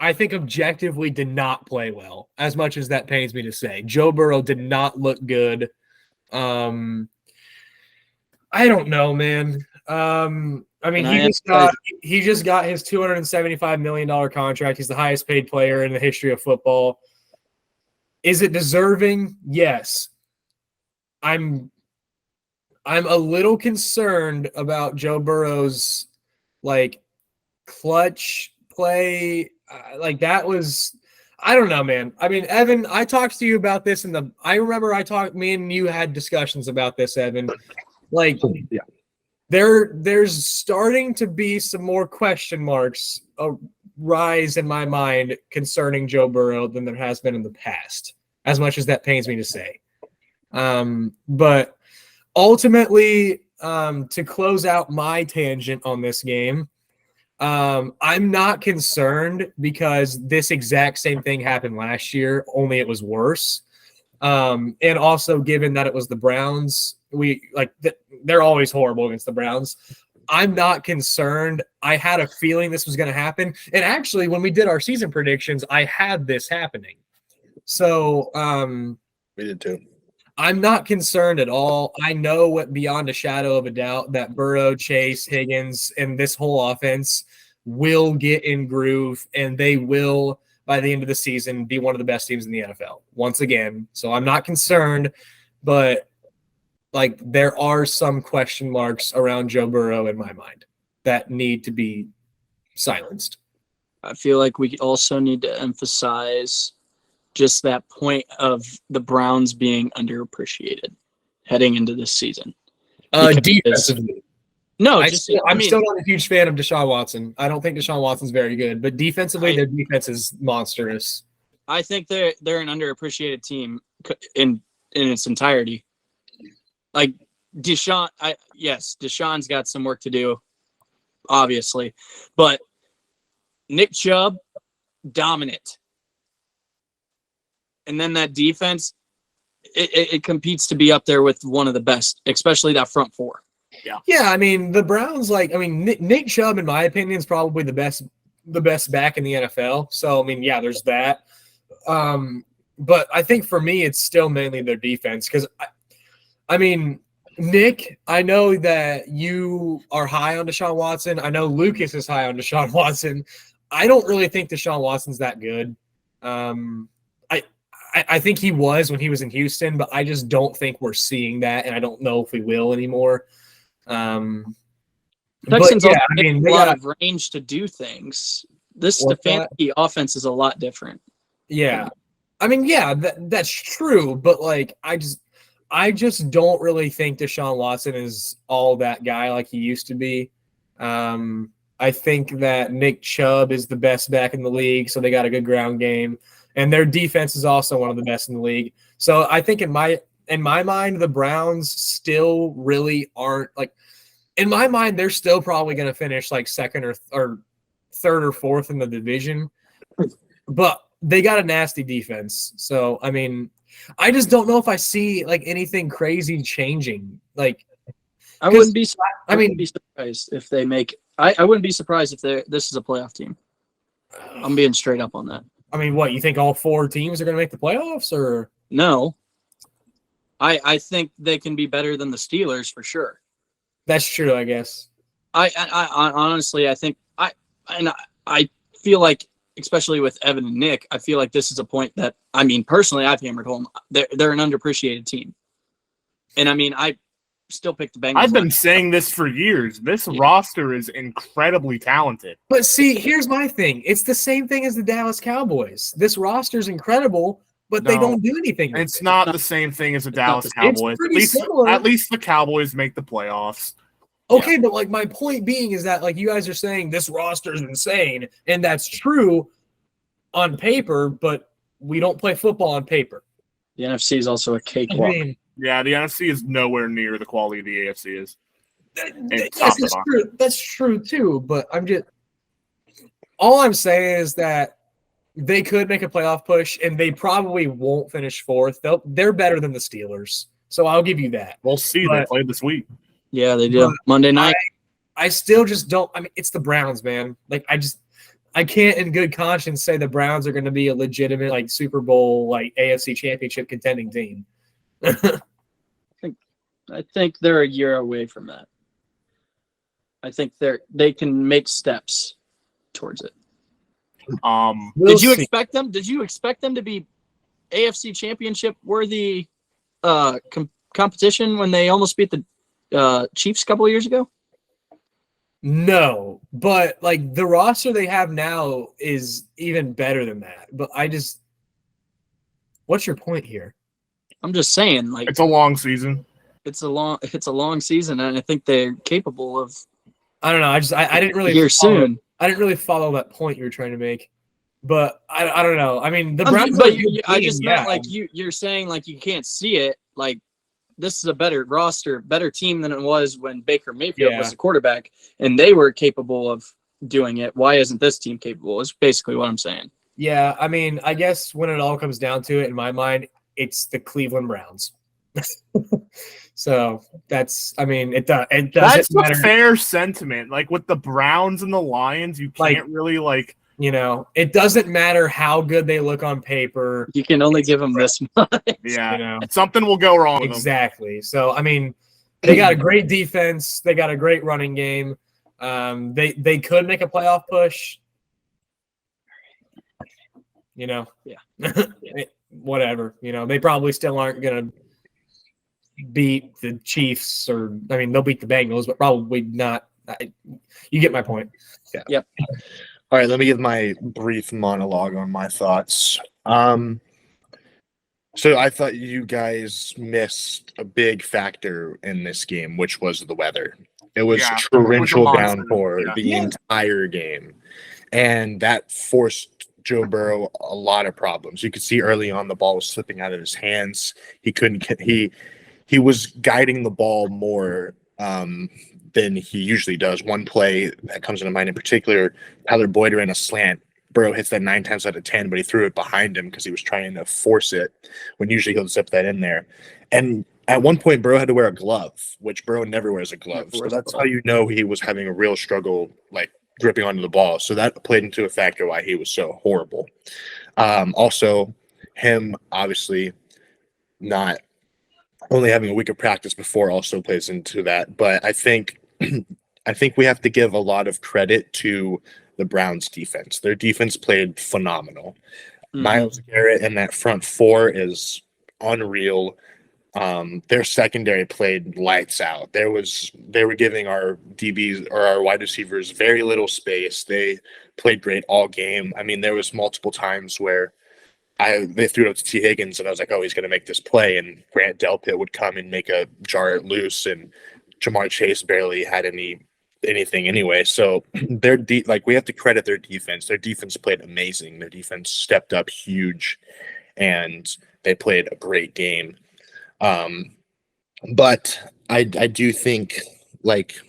I think objectively did not play well, as much as that pains me to say. Joe Burrow did not look good. I don't know, man. I mean, he just got his $275 million contract. He's the highest paid player in the history of football. Is it deserving? Yes. I'm a little concerned about Joe Burrow's like clutch play. Like, that was, I don't know, man. I mean, Evan, I talked to you about this I remember me and you had discussions about this, Evan. Like, yeah. There's starting to be some more question marks rise in my mind concerning Joe Burrow than there has been in the past, as much as that pains me to say. But ultimately, to close out my tangent on this game, I'm not concerned because this exact same thing happened last year, only it was worse. And also given that it was the Browns, they're always horrible against the Browns. I'm not concerned. I had a feeling this was going to happen. And actually, when we did our season predictions, I had this happening. So We did too. I'm not concerned at all. I know what beyond a shadow of a doubt that Burrow, Chase, Higgins, and this whole offense will get in groove, and they will, by the end of the season, be one of the best teams in the NFL once again. So I'm not concerned, but there are some question marks around Joe Burrow in my mind that need to be silenced. I feel like we also need to emphasize just that point of the Browns being underappreciated heading into this season. Defensively. No, I'm still not a huge fan of Deshaun Watson. I don't think Deshaun Watson's very good, but defensively, their defense is monstrous. I think they're an underappreciated team in its entirety. Like Deshaun's got some work to do, obviously, but Nick Chubb, dominant. And then that defense, it competes to be up there with one of the best, especially that front four. Yeah. I mean, the Browns, Nick Chubb, in my opinion, is probably the best back in the NFL. So, I mean, yeah, there's that. But I think for me, it's still mainly their defense because, Nick, I know that you are high on Deshaun Watson. I know Lucas is high on Deshaun Watson. I don't really think Deshaun Watson's that good. I think he was when he was in Houston, but I just don't think we're seeing that, and I don't know if we will anymore. Texans also have a lot of range to do things. This Stefanski offense is a lot different. Yeah. That's true, but I just don't really think Deshaun Watson is all that guy like he used to be. I think that Nick Chubb is the best back in the league, so they got a good ground game. And their defense is also one of the best in the league. So I think in my mind, the Browns still really aren't in my mind, they're still probably going to finish second or third or fourth in the division, but they got a nasty defense. So, I just don't know if I see anything crazy changing. I wouldn't be surprised if they make. I wouldn't be surprised if this is a playoff team. I'm being straight up on that. What, you think all four teams are going to make the playoffs, or no? I think they can be better than the Steelers for sure. That's true, I guess. I honestly, I think I feel like, especially with Evan and Nick, I feel like this is a point that personally, I've hammered home. They're an underappreciated team, and I still pick the Bengals. I've been saying this for years. This roster is incredibly talented. But see, here's my thing. It's the same thing as the Dallas Cowboys. This roster's incredible, but they don't do anything. It's not the same thing as the Dallas Cowboys. At least the Cowboys make the playoffs. Okay, but my point being is that you guys are saying this roster is insane, and that's true on paper, but we don't play football on paper. The NFC is also a cakewalk. Yeah, the NFC is nowhere near the quality the AFC is. That's true. That's true too. But all I'm saying is that they could make a playoff push, and they probably won't finish fourth. They're better than the Steelers, so I'll give you that. We'll see. They played this week. Yeah, they do. Monday night. I still just don't. It's the Browns, man. I can't in good conscience say the Browns are going to be a legitimate Super Bowl AFC Championship contending team. I think they're a year away from that. I think they can make steps towards it. Did you expect them? Did you expect them to be AFC Championship worthy competition when they almost beat the Chiefs a couple of years ago? No, but the roster they have now is even better than that. But what's your point here? I'm just saying, it's a long season. It's a long season, and I think they're capable of. I don't know. I didn't really soon. I didn't really follow that point you were trying to make, but I don't know. The Browns. But I just meant you're saying you can't see it. This is a better roster, better team than it was when Baker Mayfield was the quarterback, and they were capable of doing it. Why isn't this team capable? Is basically what I'm saying. Yeah, I mean, I guess when it all comes down to it, in my mind, it's the Cleveland Browns. So that's, I mean, it doesn't That's matter. a fair sentiment. Like with the Browns and the Lions, you can't really like. It doesn't matter how good they look on paper. You can only give them this much. Yeah, something will go wrong. Exactly. So I mean, they got a great defense. They got a great running game. They could make a playoff push. Yeah. Whatever. They probably still aren't gonna beat the Chiefs, or I mean, they'll beat the Bengals, but probably not. You get my point. Yeah. Yep. All right, let me give my brief monologue on my thoughts. So I thought you guys missed a big factor in this game, which was the weather. It was torrential downpour the entire game, and that forced Joe Burrow a lot of problems. You could see early on the ball was slipping out of his hands. He couldn't. He was guiding the ball more than he usually does. One play that comes into mind in particular, Tyler Boyd ran a slant. Burrow hits that 9 times out of 10, but he threw it behind him because he was trying to force it when usually he'll zip that in there. And at one point, Burrow had to wear a glove, which Burrow never wears a glove. So that's how you know he was having a real struggle, like gripping onto the ball. So that played into a factor why he was so horrible. Also, him obviously not only having a week of practice before also plays into that. But I think we have to give a lot of credit to the Browns defense. Their defense played phenomenal. Mm-hmm. Myles Garrett and that front four is unreal. Their secondary played lights out. They were giving our DBs or our wide receivers very little space. They played great all game. I mean, there was multiple times where they threw it up to T. Higgins, and I was like, oh, he's going to make this play. And Grant Delpit would come and make a jar it loose, and Jamar Chase barely had anything anyway. So we have to credit their defense. Their defense played amazing. Their defense stepped up huge, and they played a great game. But I do think, like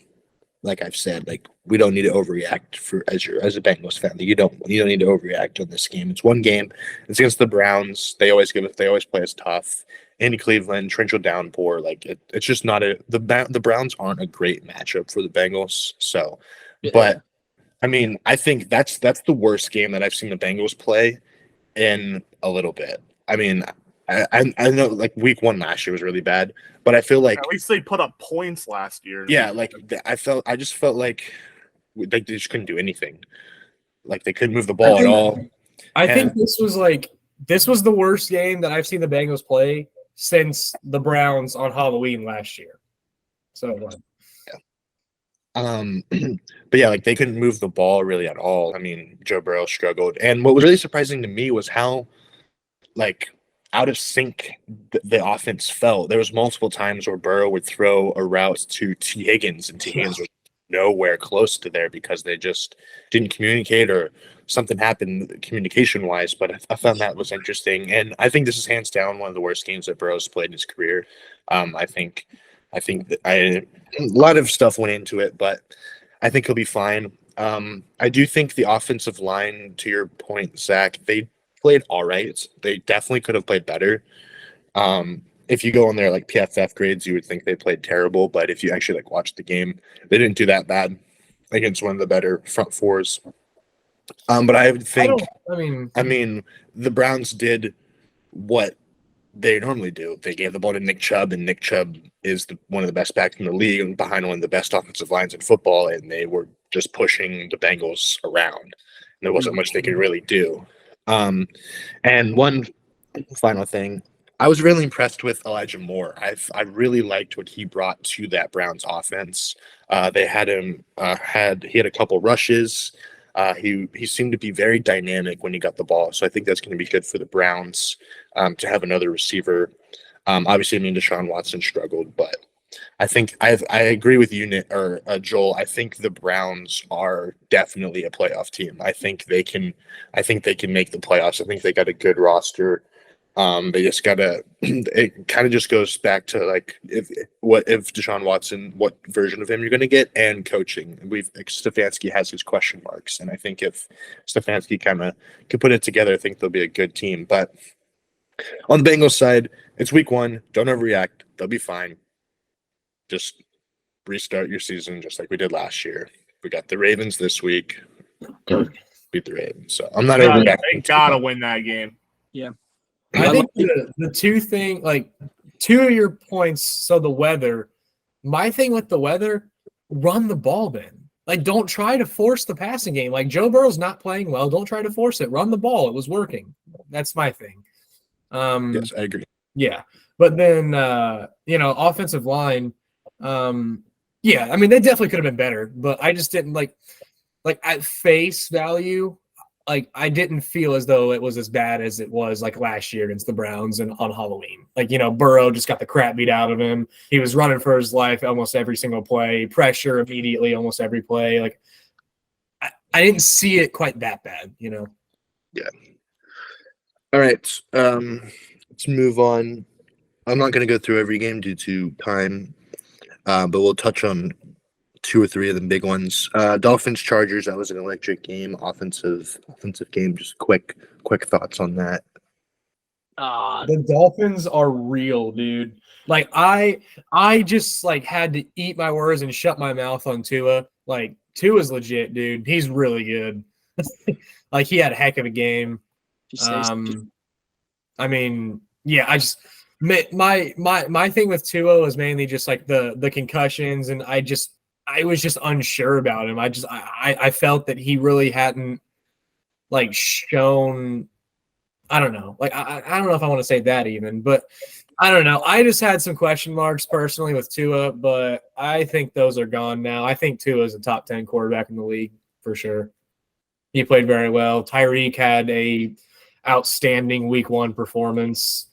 I've said, like we don't need to overreact as a Bengals fan. You don't need to overreact on this game. It's one game. It's against the Browns. They always play us tough. In Cleveland, torrential downpour. Like it's just not the Browns aren't a great matchup for the Bengals. So, but I mean, I think that's the worst game that I've seen the Bengals play in a little bit. I mean, I know like week 1 last year was really bad, but I feel like at least they put up points last year. Yeah, like I just felt like they just couldn't do anything. Like they couldn't move the ball at all. I think this was the worst game that I've seen the Bengals play since the Browns on Halloween last year. So but yeah, like they couldn't move the ball really at all. I mean, Joe Burrow struggled, and what was really surprising to me was how like out of sync the offense felt. There was multiple times where Burrow would throw a route to T. Higgins, and T. Higgins was nowhere close to there because they just didn't communicate or something happened communication-wise. But I found that was interesting, and I think this is hands down one of the worst games that Burrow's played in his career. I think that a lot of stuff went into it, but I think he'll be fine. I do think the offensive line, to your point, Zach, they played all right. They definitely could have played better. If you go on their like PFF grades, you would think they played terrible, but if you actually like watch the game, they didn't do that bad against one of the better front fours. But I think I mean the Browns did what they normally do. They gave the ball to Nick Chubb, and Nick Chubb is one of the best backs in the league and behind one of the best offensive lines in football, and they were just pushing the Bengals around. And there wasn't much they could really do. And one final thing, I was really impressed with Elijah Moore. I really liked what he brought to that Browns offense. They had him he had a couple rushes. He seemed to be very dynamic when he got the ball. So I think that's going to be good for the Browns to have another receiver. Obviously, I mean, Deshaun Watson struggled, but I think I agree with you, Joel. I think the Browns are definitely a playoff team. I think they can make the playoffs. I think they got a good roster. They just gotta. It kind of just goes back to like if Deshaun Watson, what version of him you're going to get, and coaching. Stefanski has his question marks, and I think if Stefanski kind of can put it together, I think they'll be a good team. But on the Bengals side, it's week 1. Don't overreact. They'll be fine. Just restart your season just like we did last year. We got the Ravens this week. Beat the Ravens. So I'm not overreacting. They gotta win that game. Yeah. I think the two of your points, so the weather, my thing with the weather, run the ball then. Like, don't try to force the passing game. Like, Joe Burrow's not playing well. Don't try to force it. Run the ball. It was working. That's my thing. Yes, I agree. Yeah. But then, offensive line, yeah, I mean, they definitely could have been better, but I just didn't like at face value, like I didn't feel as though it was as bad as it was like last year against the Browns and on Halloween. Like, Burrow just got the crap beat out of him. He was running for his life almost every single play, pressure immediately almost every play. Like, I didn't see it quite that bad, Yeah. All right. Let's move on. I'm not going to go through every game due to time, but we'll touch on 2 or 3 of the big ones. Dolphins Chargers. That was an electric game. Offensive game. Just quick thoughts on that. The Dolphins are real, dude. Like I just had to eat my words and shut my mouth on Tua. Like, Tua's legit, dude. He's really good. Like, he had a heck of a game. I mean, yeah, I just my thing with Tua was mainly just like the concussions, and I was just unsure about him. I felt that he really hadn't shown. I don't know. I don't know if I want to say that even, but I don't know. I just had some question marks personally with Tua, but I think those are gone now. I think Tua is a top 10 quarterback in the league for sure. He played very well. Tyreek had a outstanding week 1 performance.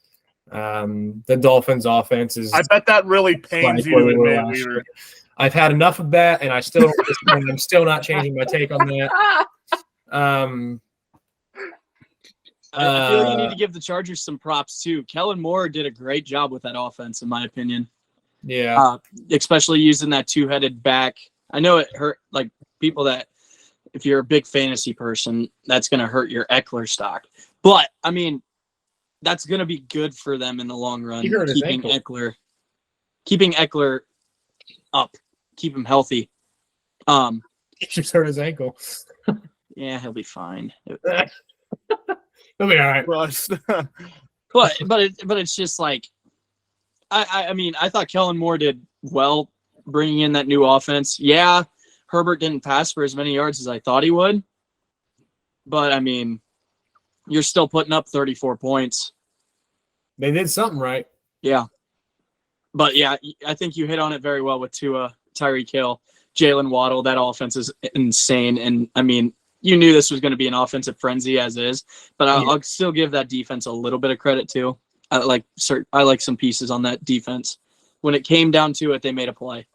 The Dolphins offense is. I bet that really pains you to admit, Weaver. I've had enough of that, and I'm still not changing my take on that. I feel like you need to give the Chargers some props too. Kellen Moore did a great job with that offense, in my opinion. Yeah, especially using that 2-headed back. I know it hurt people that if you're a big fantasy person, that's going to hurt your Eckler stock. But I mean, that's going to be good for them in the long run. Keeping Eckler up, keep him healthy. He just hurt his ankle. Yeah, he'll be fine. He'll be all right. but it's just like I mean, I thought Kellen Moore did well bringing in that new offense. Yeah, Herbert didn't pass for as many yards as I thought he would, but I mean, you're still putting up 34 points. They did something right. Yeah. But yeah, I think you hit on it very well with Tua, Tyreek Hill, Jalen Waddle. That offense is insane. And I mean, you knew this was going to be an offensive frenzy as is, but I'll still give that defense a little bit of credit too. I like some pieces on that defense. When it came down to it, they made a play.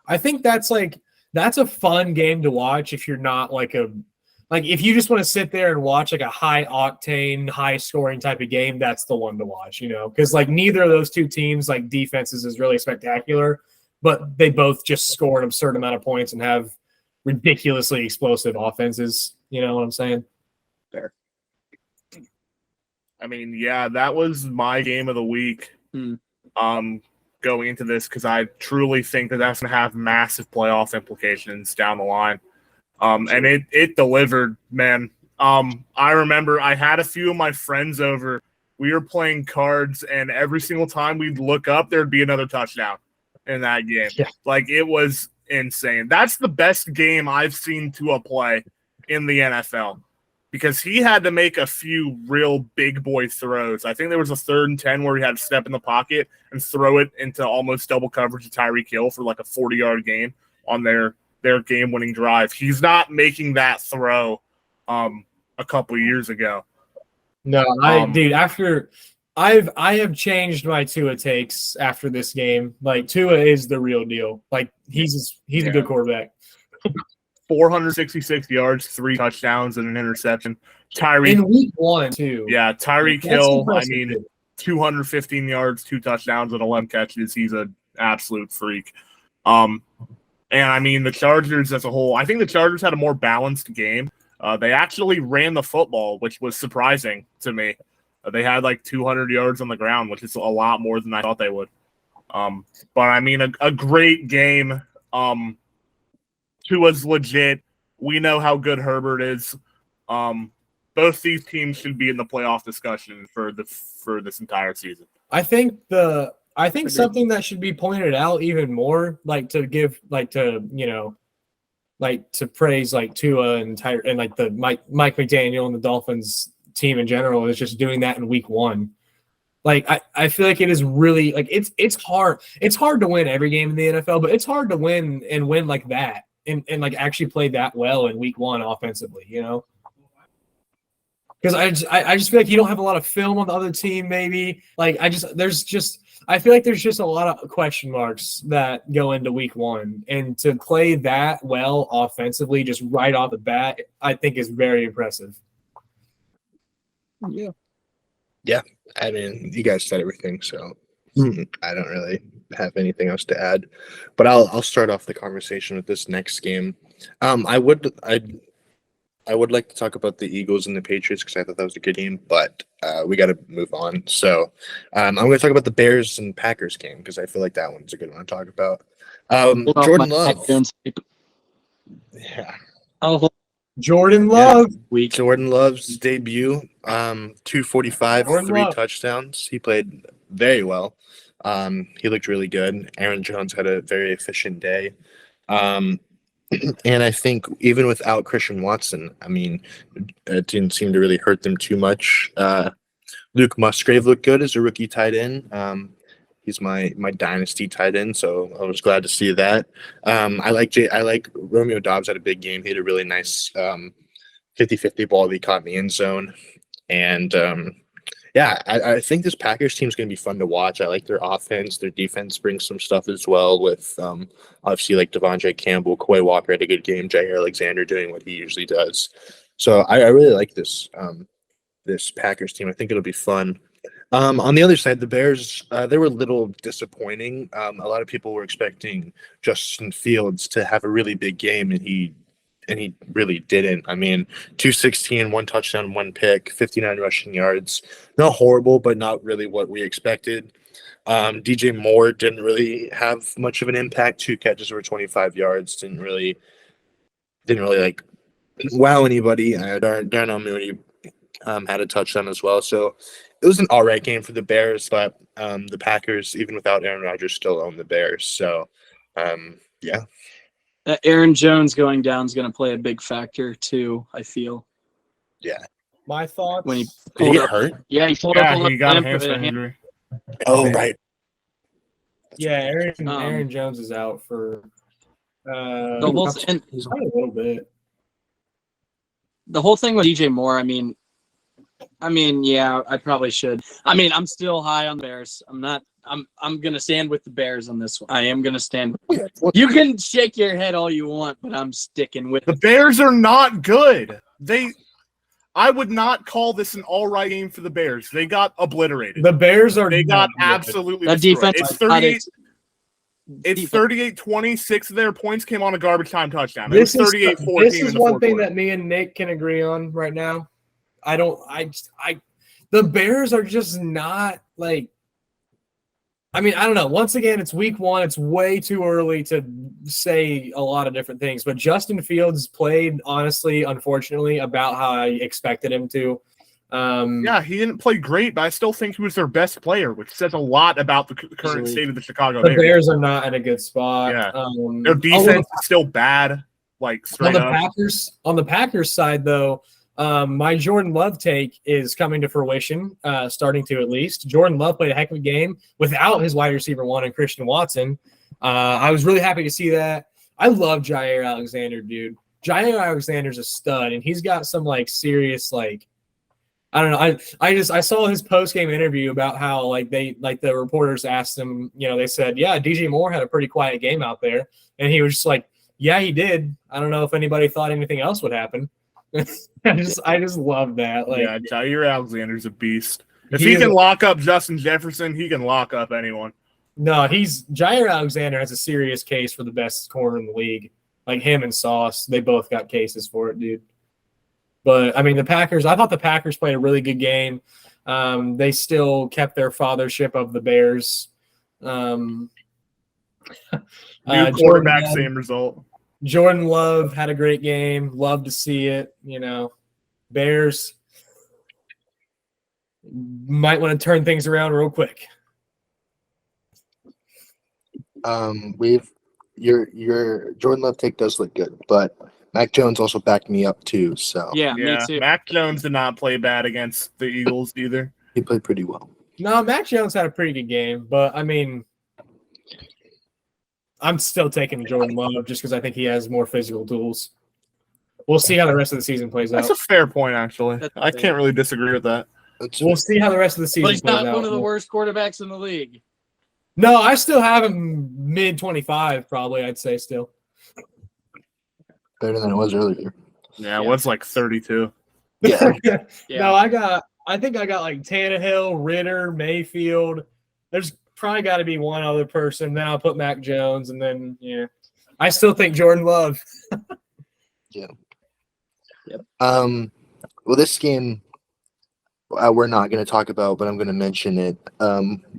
I think that's a fun game to watch if you're not if you just want to sit there and watch a high octane, high scoring type of game, that's the one to watch, because neither of those two teams defenses is really spectacular, but they both just score an absurd amount of points and have ridiculously explosive offenses. You know what I'm saying? Fair. I mean, yeah, that was my game of the week. Going into this, because I truly think that's going to have massive playoff implications down the line. And it delivered, man. I remember I had a few of my friends over. We were playing cards, and every single time we'd look up, there'd be another touchdown in that game. Yeah. It was insane. That's the best game I've seen Tua play in the NFL, because he had to make a few real big boy throws. I think there was a 3rd and 10 where he had to step in the pocket and throw it into almost double coverage to Tyreek Hill for a 40-yard gain on their game-winning drive. He's not making that throw a couple years ago. No, I have changed my Tua takes after this game. Tua is the real deal. He's a good quarterback. 466 yards, 3 touchdowns, and an interception. Tyreek. In week 1 too. Yeah, Tyreek That's Hill. impressive, I mean, dude. 215 yards, 2 touchdowns, and 11 catches. He's an absolute freak. And I mean, the Chargers as a whole, I think the Chargers had a more balanced game. They actually ran the football, which was surprising to me. They had like 200 yards on the ground, which is a lot more than I thought they would. But I mean, a great game. Tua's legit. We know how good Herbert is. Both these teams should be in the playoff discussion for this entire season. I think something that should be pointed out even more, like to praise like Tua and like the Mike McDaniel and the Dolphins team in general is just doing that in week 1. Like I feel like it is really like it's hard to win every game in the NFL, but it's hard to win like that and like actually play that well in week 1 offensively, you know? Because I just feel like you don't have a lot of film on the other team, maybe. Like I feel like there's just a lot of question marks that go into week 1. And to play that well offensively just right off the bat, I think is very impressive. Yeah. Yeah, I mean, you guys said everything, so I don't really have anything else to add. But I'll start off the conversation with this next game. I would like to talk about the Eagles and the Patriots because I thought that was a good game, but we got to move on. So I'm going to talk about the Bears and Packers game because I feel like that one's a good one to talk about. Jordan Love. Yeah. Oh, Jordan Love. week. Jordan Love's debut, 245, Jordan 3 Love. touchdowns. He played very well. He looked really good. Aaron Jones had a very efficient day. And I think even without Christian Watson, I mean, it didn't seem to really hurt them too much. Luke Musgrave looked good as a rookie tight end. He's my dynasty tight end, so I was glad to see that. I like Romeo Doubs had a big game. He had a really nice 50-50 ball that he caught in the end zone. And I think this Packers team is going to be fun to watch. I like their offense. Their defense brings some stuff as well with obviously like Devondre Campbell, Quay Walker had a good game, Jair Alexander doing what he usually does. So I really like this Packers team. I think it'll be fun. On the other side, the Bears, they were a little disappointing. A lot of people were expecting Justin Fields to have a really big game, and he really didn't. I mean, 216, 1 touchdown, 1 pick, 59 rushing yards. Not horrible, but not really what we expected. DJ Moore didn't really have much of an impact. 2 catches over 25 yards. Didn't really like wow anybody. Darnell Mooney had a touchdown as well. So it was an all right game for the Bears, but the Packers, even without Aaron Rodgers, still own the Bears. So, yeah. Aaron Jones going down is going to play a big factor too, I feel. Yeah. My thoughts. When he Did he get hurt? Yeah, he pulled Yeah, up a he got a limp, hamstring injury. Oh, right. Yeah, Aaron Jones is out for The whole and probably a little bit. the whole thing with DJ Moore, I mean, yeah, I probably should. I mean, I'm still high on the Bears. I'm gonna stand with the Bears on this one. I am gonna stand. You can shake your head all you want, but I'm sticking with The Bears are not good. I would not call this an all right game for the Bears. They got obliterated. The Bears are They got not good. absolutely that destroyed. defense. It's 38-20. 6 of their points came on a garbage time touchdown. This it was is 38-14 this in is the one fourth thing quarter. that me and Nick can agree on right now. The Bears are just not like. I mean, I don't know. Once again, it's week 1. It's way too early to say a lot of different things. But Justin Fields played, honestly, unfortunately, about how I expected him to. Yeah, he didn't play great, but I still think he was their best player, which says a lot about the current state of the Chicago The Bears. Bears are not in a good spot. Yeah. Their defense is still bad, like straight up. On the Packers side, though, my Jordan Love take is coming to fruition, starting to at least. Jordan Love played a heck of a game without his wide receiver 1 and Christian Watson. I was really happy to see that. I love Jair Alexander, dude. Jair Alexander's a stud, and he's got some like serious like. I don't know. I saw his post-game interview about how the reporters asked him, they said, yeah, DJ Moore had a pretty quiet game out there. And he was just like, yeah, he did. I don't know if anybody thought anything else would happen. I just love that. Like, yeah, Jair Alexander's a beast. If He he is can a- lock up Justin Jefferson, he can lock up anyone. no, Jair Alexander has a serious case for the best corner in the league. Like him and Sauce, they both got cases for it, dude. But I mean, I thought the Packers played a really good game. They still kept their fathership of the Bears. New Jordan quarterback, Love- same result. Jordan Love had a great game. Love to see it. Bears might want to turn things around real quick. Your Jordan Love take does look good, but Mac Jones also backed me up too. So Yeah, me too. Mac Jones did not play bad against the Eagles either. he played pretty well. No, Mac Jones had a pretty good game, but I mean, I'm still taking Jordan Love just because I think he has more physical tools. We'll see how the rest of the season plays That's out. a fair point, actually. That's I fair. can't really disagree with that. We'll see how the rest of the season But he's plays not out. one of the worst quarterbacks in the league. No, I still have him mid 25, probably. I'd say still. Better than it was earlier. Yeah, it was like 32. Yeah. Yeah. No, I think I got like Tannehill, Ritter, Mayfield. There's probably got to be one other person. Then I'll put Mac Jones, and then I still think Jordan Love. Well, this game we're not going to talk about, but I'm going to mention it.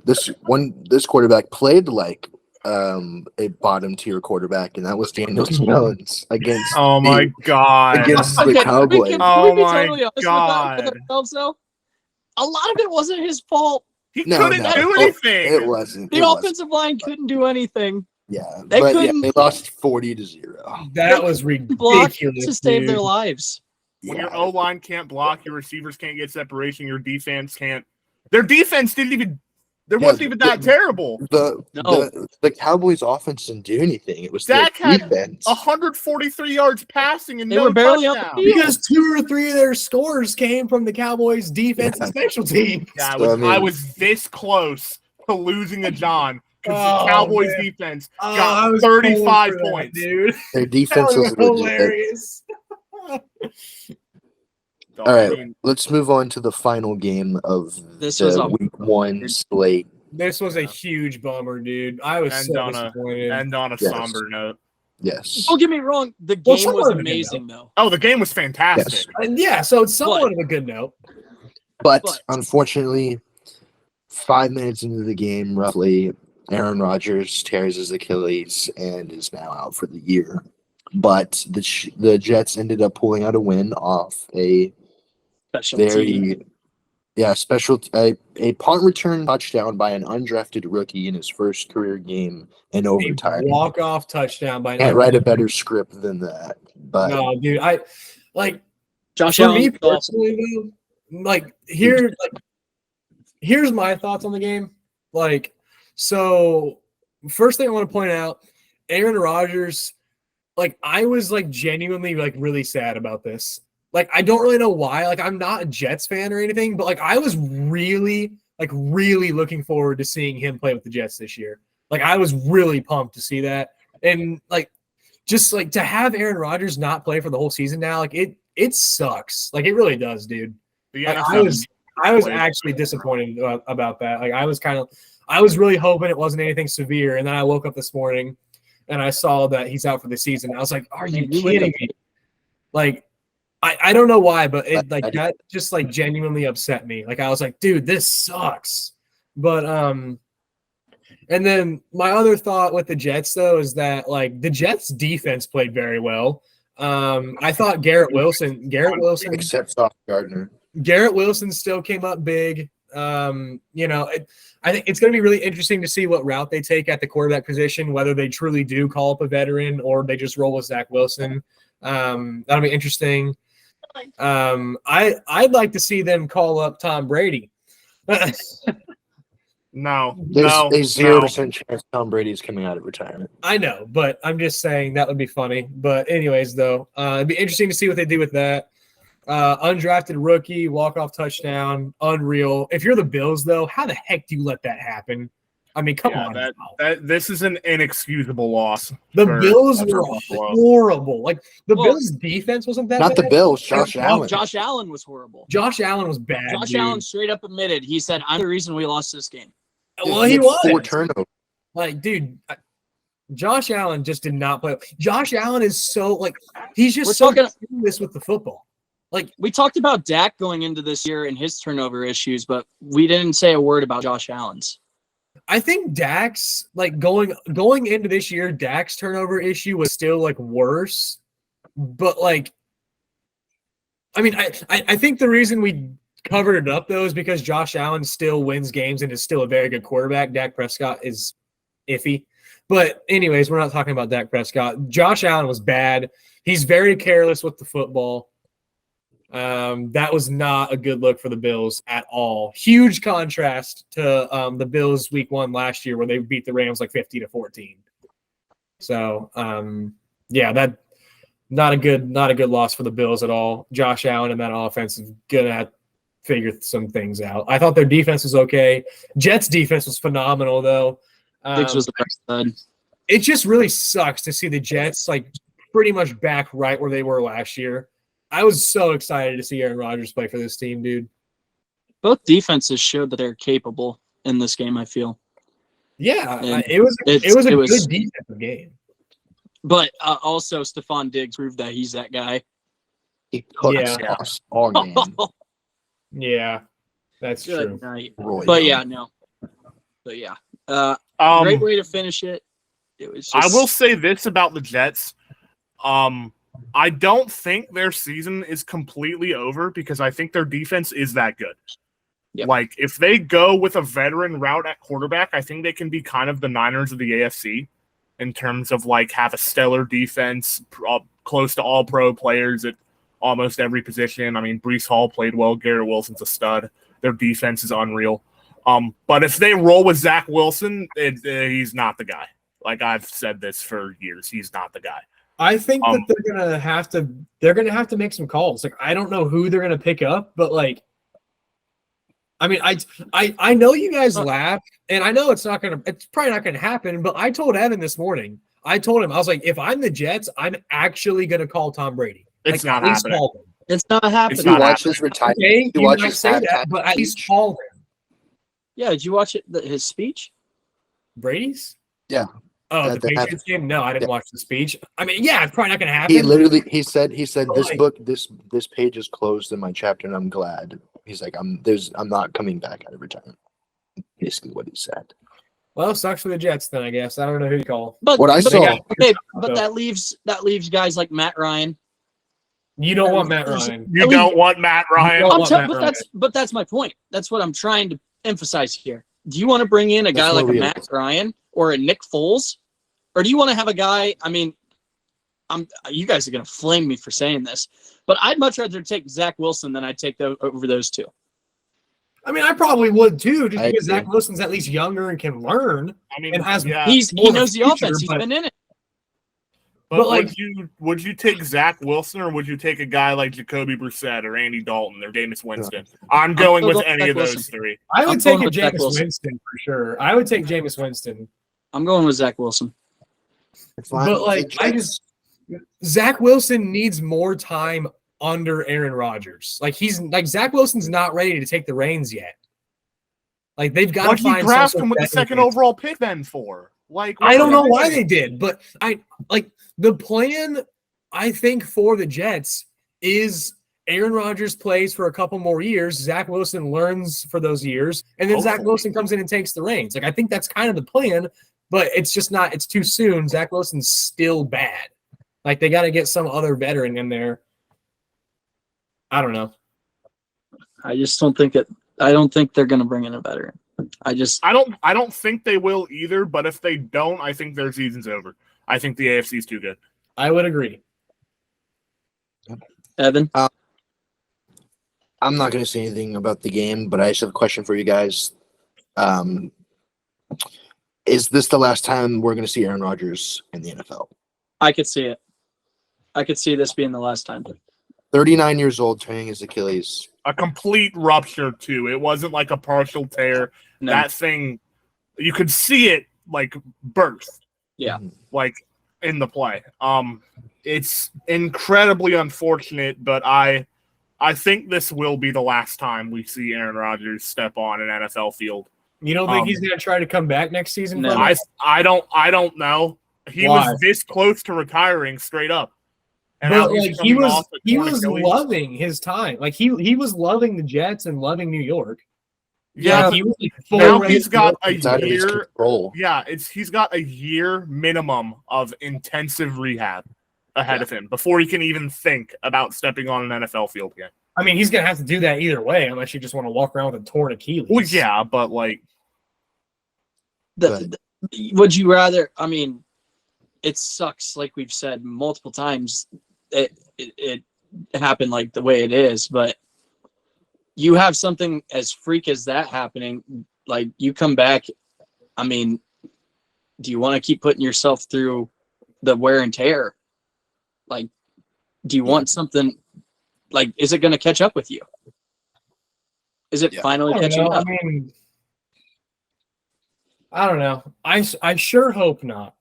This quarterback played like a bottom tier quarterback, and that was Daniel Jones against. Oh my god. Against the Okay, Cowboys. Can Oh we be my totally honest God. with ourselves, though? A lot of it wasn't his fault. He No, couldn't no. do anything. It wasn't. The It wasn't. offensive line couldn't do anything. Yeah, They but couldn't- they lost 40-0. That was Block ridiculous. to save dude. their lives. When Yeah. your O line can't block, your receivers can't get separation, your defense can't. Their defense didn't even. There wasn't even that terrible. The Cowboys' offense didn't do anything. It was Dak their had defense. 143 yards passing and They no were barely on the touchdown. field. Because 2 or 3 of their scores came from the Cowboys' defense and special teams. Yeah, So, I mean- I was this close to losing a John because Oh, the Cowboys' man. defense I got was 35 pulling for that, points. dude. Their That defense was was legit. hilarious. So, All right, I mean, let's move on to the final game of This was the a- week 1 slate. This was a huge bummer, dude. I was And so on a- disappointed. and on a Yes. somber note. Yes. Don't get me wrong. The Well, game somewhat was of a good amazing, though. Oh, the game was fantastic. And yeah, so it's somewhat of a good note. But But- unfortunately, 5 minutes into the game, roughly, Aaron Rodgers tears his Achilles and is now out for the year. But the Jets ended up pulling out a win off a Special team. very a punt return touchdown by an undrafted rookie in his first career game in A overtime. walk-off touchdown by Can't write a better script than that. But No, dude. I like Josh for me Allen. personally, though, here's my thoughts on the game. Like, so first thing I want to point out, Aaron Rodgers, like, I was like genuinely like really sad about this. Like, I don't really know why. Like, I'm not a Jets fan or anything, but like I was really looking forward to seeing him play with the Jets this year. Like, I was really pumped to see that. And like just like to have Aaron Rodgers not play for the whole season now, like it sucks. Like, it really does, dude. The Like, NFL I was played- actually disappointed about that. Like, I was really hoping it wasn't anything severe. And then I woke up this morning and I saw that he's out for the season. I was like, are you kidding me? Like, I don't know why, but that just like genuinely upset me. Like, I was like, dude, this sucks. But and then my other thought with the Jets though is that like the Jets defense played very well. I thought Garrett Wilson except Sauce Gardner. Garrett Wilson still came up big. I think it's going to be really interesting to see what route they take at the quarterback position, whether they truly do call up a veteran or they just roll with Zach Wilson. That'll be interesting. I'd like to see them call up Tom Brady. No, There's no, a 0% no. chance Tom Brady is coming out of retirement. I know, but I'm just saying that would be funny. But anyways, though, it'd be interesting to see what they do with that. Undrafted rookie, walk-off touchdown, unreal. If you're the Bills, though, how the heck do you let that happen? I mean, come Yeah, on. this is an inexcusable loss. The for- Bills for were Buffalo. horrible. Like the Well, Bills' defense wasn't that Not bad. the Bills, Josh Allen. Josh Allen was horrible. Josh Allen was bad. Josh dude. Allen straight up admitted. He said, "I'm the reason we lost this game." Well, He he had was 4 turnovers. like, dude. Josh Allen just did not play. Josh Allen is so like he's just We're so talking- this with the football. Like We talked about Dak going into this year and his turnover issues, but we didn't say a word about Josh Allen's. I think Dak's like going into this year, Dak's turnover issue was still like worse. But like, I mean, I think the reason we covered it up though is because Josh Allen still wins games and is still a very good quarterback. Dak Prescott is iffy. But anyways, we're not talking about Dak Prescott. Josh Allen was bad. He's very careless with the football. That was not a good look for the Bills at all. Huge contrast to the Bills week 1 last year where they beat the Rams like 50-14. So yeah, that not a good loss for the Bills at all. Josh Allen and that offense is gonna have to figure some things out. I thought their defense was okay. Jets defense was phenomenal though. Diggs was the best stud. It just really sucks to see the Jets like pretty much back right where they were last year. I was so excited to see Aaron Rodgers play for this team, dude. Both defenses showed that they're capable in this game, I feel. Yeah, And it was a good defensive game. But also, Stephon Diggs proved that he's that guy. He cooked Yeah. us all game. Yeah, that's true. Good night. Roy But Young. yeah, no. But yeah, Um, great way to finish it. It was. I Just, will say this about the Jets. I don't think their season is completely over because I think their defense is that good. Yep. Like, if they go with a veteran route at quarterback, I think they can be kind of the Niners of the AFC in terms of, like, have a stellar defense, close to all-pro players at almost every position. I mean, Breece Hall played well. Garrett Wilson's a stud. Their defense is unreal. But if they roll with Zach Wilson, he's not the guy. Like, I've said this for years. He's not the guy. I think that they're gonna have to make some calls. Like I don't know who they're gonna pick up, but like, I mean, I know you guys laugh, and I know it's probably not gonna happen. But I told Evan this morning. I told him I was like, if I'm the Jets, I'm actually gonna call Tom Brady. It's like, not at least happening. call him. it's not happening. It's You not watch his retirement. Okay, You you watch might his say that, halftime but at least speech. call him. Yeah, did you watch his speech? Brady's? Yeah. Oh, That- the that Patriots game? No, I didn't watch the speech. I mean, yeah, it's probably not going to happen. He said But this like- book this page is closed in my chapter and I'm glad. He's like I'm not coming back out of retirement. Basically what he said. Well, sucks for the Jets then, I guess. I don't know who to call. But What I saw- yeah, okay, but So- that leaves guys like Matt Ryan. You don't want Matt Ryan. You don't want Matt Ryan. don't I'm want tell- Matt but that's my point. That's what I'm trying to emphasize here. Do you want to bring in a guy That's like a what we Matt Ryan or a Nick Foles, or do you want to have a guy? I mean, you guys are gonna flame me for saying this, but I'd much rather take Zach Wilson than I'd take over those two. I mean, I probably would too, just I because agree. Zach Wilson's at least younger and can learn. I mean, And has- yeah. He more of a knows the future, offense. He's but- been in it. But But, like- would you take Zach Wilson or would you take a guy like Jacoby Brissett or Andy Dalton or Jameis Winston? I'm going still with going any Zach of those Wilson. three. I would I'm take going a with Zach Jameis Wilson. Winston for sure. I would take Jameis Winston. I'm going with Zach Wilson. But like, Zach Wilson needs more time under Aaron Rodgers. Like Zach Wilson's not ready to take the reins yet. Like they've got What'd to you find draft some him with the sort of second veteran. overall pick then for? Like, I don't know what why are they did, but the plan I think for the Jets is Aaron Rodgers plays for a couple more years. Zach Wilson learns for those years, and then Zach Hopefully. Wilson comes in and takes the reins. Like I think that's kind of the plan, but it's just not. It's too soon. Zach Wilson's still bad. Like they got to get some other veteran in there. I don't know. I just don't think it. I don't think they're going to bring in a veteran. I I don't think they will either, but if they don't, I think their season's over. I think the AFC is too good. I would agree. Evan. I'm not going to say anything about the game, but I just have a question for you guys. Is this the last time we're going to see Aaron Rodgers in the NFL? I could see it. I could see this being the last time. 39 years old, turning his Achilles. A complete rupture too. It wasn't like a partial tear. No. That thing you could see it like birth. Yeah. Like in the play. It's incredibly unfortunate, but I think this will be the last time we see Aaron Rodgers step on an NFL field. You don't think he's going to try to come back next season? No. I don't know. He Why? was this close to retiring straight up. And But now he's like, he coming off a torn was Achilles. loving his time. Like he was loving the Jets and loving New York. Yeah, he was now he's got a It's out of his year. control. Yeah, he's got a year minimum of intensive rehab ahead of him before he can even think about stepping on an NFL field again. I mean, he's going to have to do that either way, unless you just want to walk around with a torn Achilles. Well, yeah, but like, Would you rather? I mean, it sucks. Like we've said multiple times, it happened like the way it is. But you have something as freak as that happening. Like you come back. I mean, do you want to keep putting yourself through the wear and tear? Like, do you want something? Like, is it going to catch up with you? Is it finally catching up? I mean, I don't know. I sure hope not.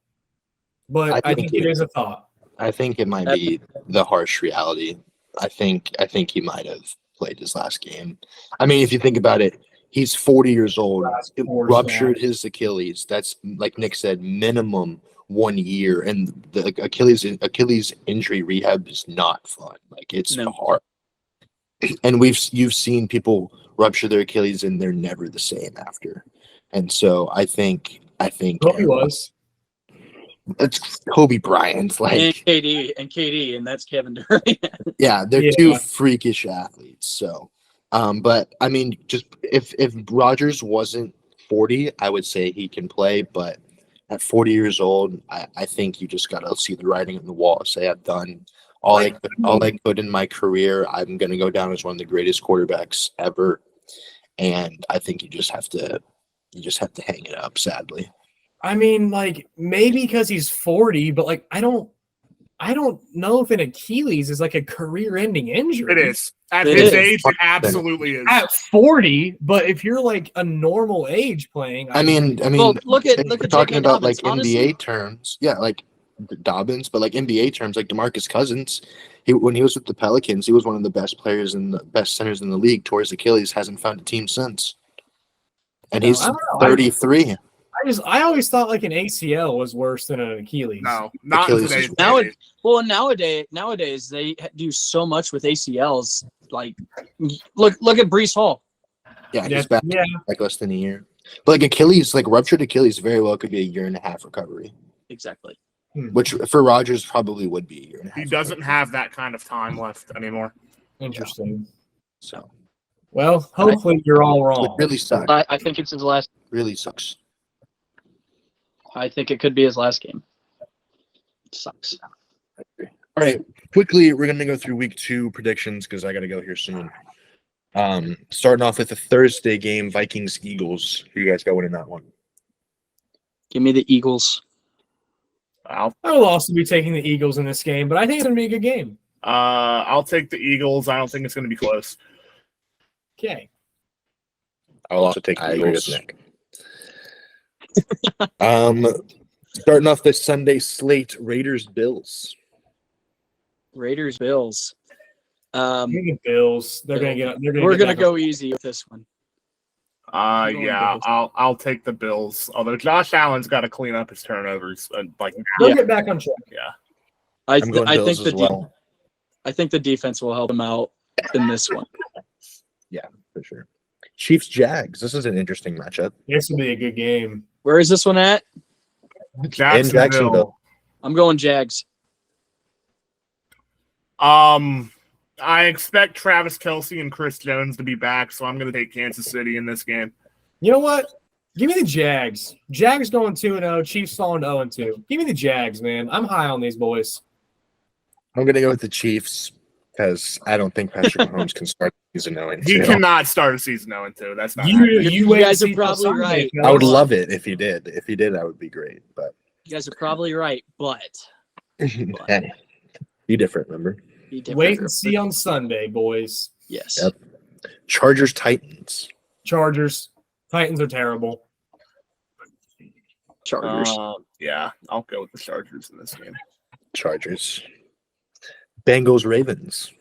But I think it is a thought. I think it might be the harsh reality. I think he might have played his last game. I mean, if you think about it, he's 40 years old. Ruptured his Achilles. That's, like Nick said, minimum 1 year. And the Achilles injury rehab is not fun. Like, it's hard. And you've seen people rupture their Achilles and they're never the same after. And so I think Kobe was. It's Kobe Bryant, like and KD, and that's Kevin Durant. Yeah, they're two freakish athletes. So, but I mean, just if Rodgers wasn't 40, I would say he can play. But at 40 years old, I think you just gotta see the writing on the wall. Say I've done all I could in my career. I'm gonna go down as one of the greatest quarterbacks ever, and I think you just have to hang it up. Sadly. I mean, like, maybe because he's 40, but like I don't know if an Achilles is like a career-ending injury. it is. At his age, it absolutely is. At 40, but if you're like a normal age playing, I mean, Well, look at talking J.K. about Dobbins, like honestly. NBA terms, yeah, like Dobbins, but like NBA terms, like DeMarcus Cousins, when he was with the Pelicans, he was one of the best players and the best centers in the league. Tore his Achilles, hasn't found a team since, and he's 33. I always thought like an ACL was worse than an Achilles. No, not Achilles today. is Nowadays they do so much with ACLs. Like, look at Breece Hall. Yeah, he's back like less than a year. But like Achilles, like ruptured Achilles, very well could be a year and a half recovery. Exactly. Which for Rodgers probably would be a year and a half. He doesn't have that kind of time left anymore. Interesting. So, well, hopefully you're all it wrong. really sucks. I think it's his last. Really sucks. I think it could be his last game. Sucks. All right, quickly, we're going to go through week 2 predictions because I got to go here soon. Starting off with the Thursday game, Vikings-Eagles. Who you guys got winning that one? Give me the Eagles. I will also be taking the Eagles in this game, but I think it's going to be a good game. I'll take the Eagles. I don't think it's going to be close. Okay. I'll also take the Eagles. Starting off the Sunday slate, Raiders-Bills. Raiders-Bills. The Bills. They're going to get. We're going to go easy with this one. Yeah, I'll take the Bills. Although Josh Allen's got to clean up his turnovers. They'll get back on track. Yeah. I I'm going Bills as well. I think the defense will help him out in this one. Yeah, for sure. Chiefs-Jags. This is an interesting matchup. This will be a good game. Where is this one at? In Jacksonville. I'm going Jags. I expect Travis Kelce and Chris Jones to be back, so I'm going to take Kansas City in this game. You know what? Give me the Jags. Jags going 2-0. Chiefs falling to 0-2. Give me the Jags, man. I'm high on these boys. I'm going to go with the Chiefs because I don't think Patrick Mahomes can start the season 0-2. He cannot start a season 0-2. That's not You guys are probably right. I would love it if you did. If you did, that would be great. But You guys are probably right, but hey, be different, remember? be different. Wait and see on Sunday, boys. Yes. Yep. Chargers-Titans. Chargers. Titans are terrible. Chargers. Yeah, I'll go with the Chargers in this game. Chargers. Bengals, Ravens.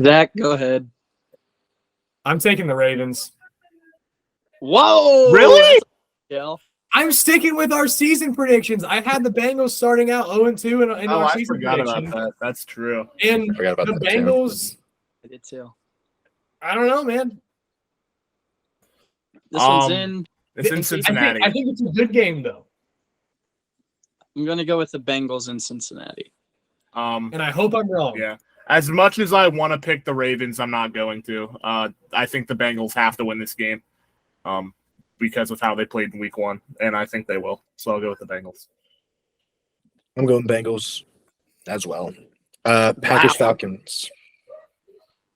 Zach, go ahead. I'm taking the Ravens. Whoa! Really? Yeah. I'm sticking with our season predictions. I had the Bengals starting out 0-2 in our I season forgot about prediction. that. That's true. And I forgot about the that, too. Bengals, I did too. I don't know, man. This one's in. It's in Cincinnati. I think it's a good game, though. I'm going to go with the Bengals in Cincinnati. And I hope I'm wrong. Yeah. As much as I want to pick the Ravens, I'm not going to. I think the Bengals have to win this game because of how they played in week 1, and I think they will. So I'll go with the Bengals. I'm going Bengals as well. Panthers, Falcons.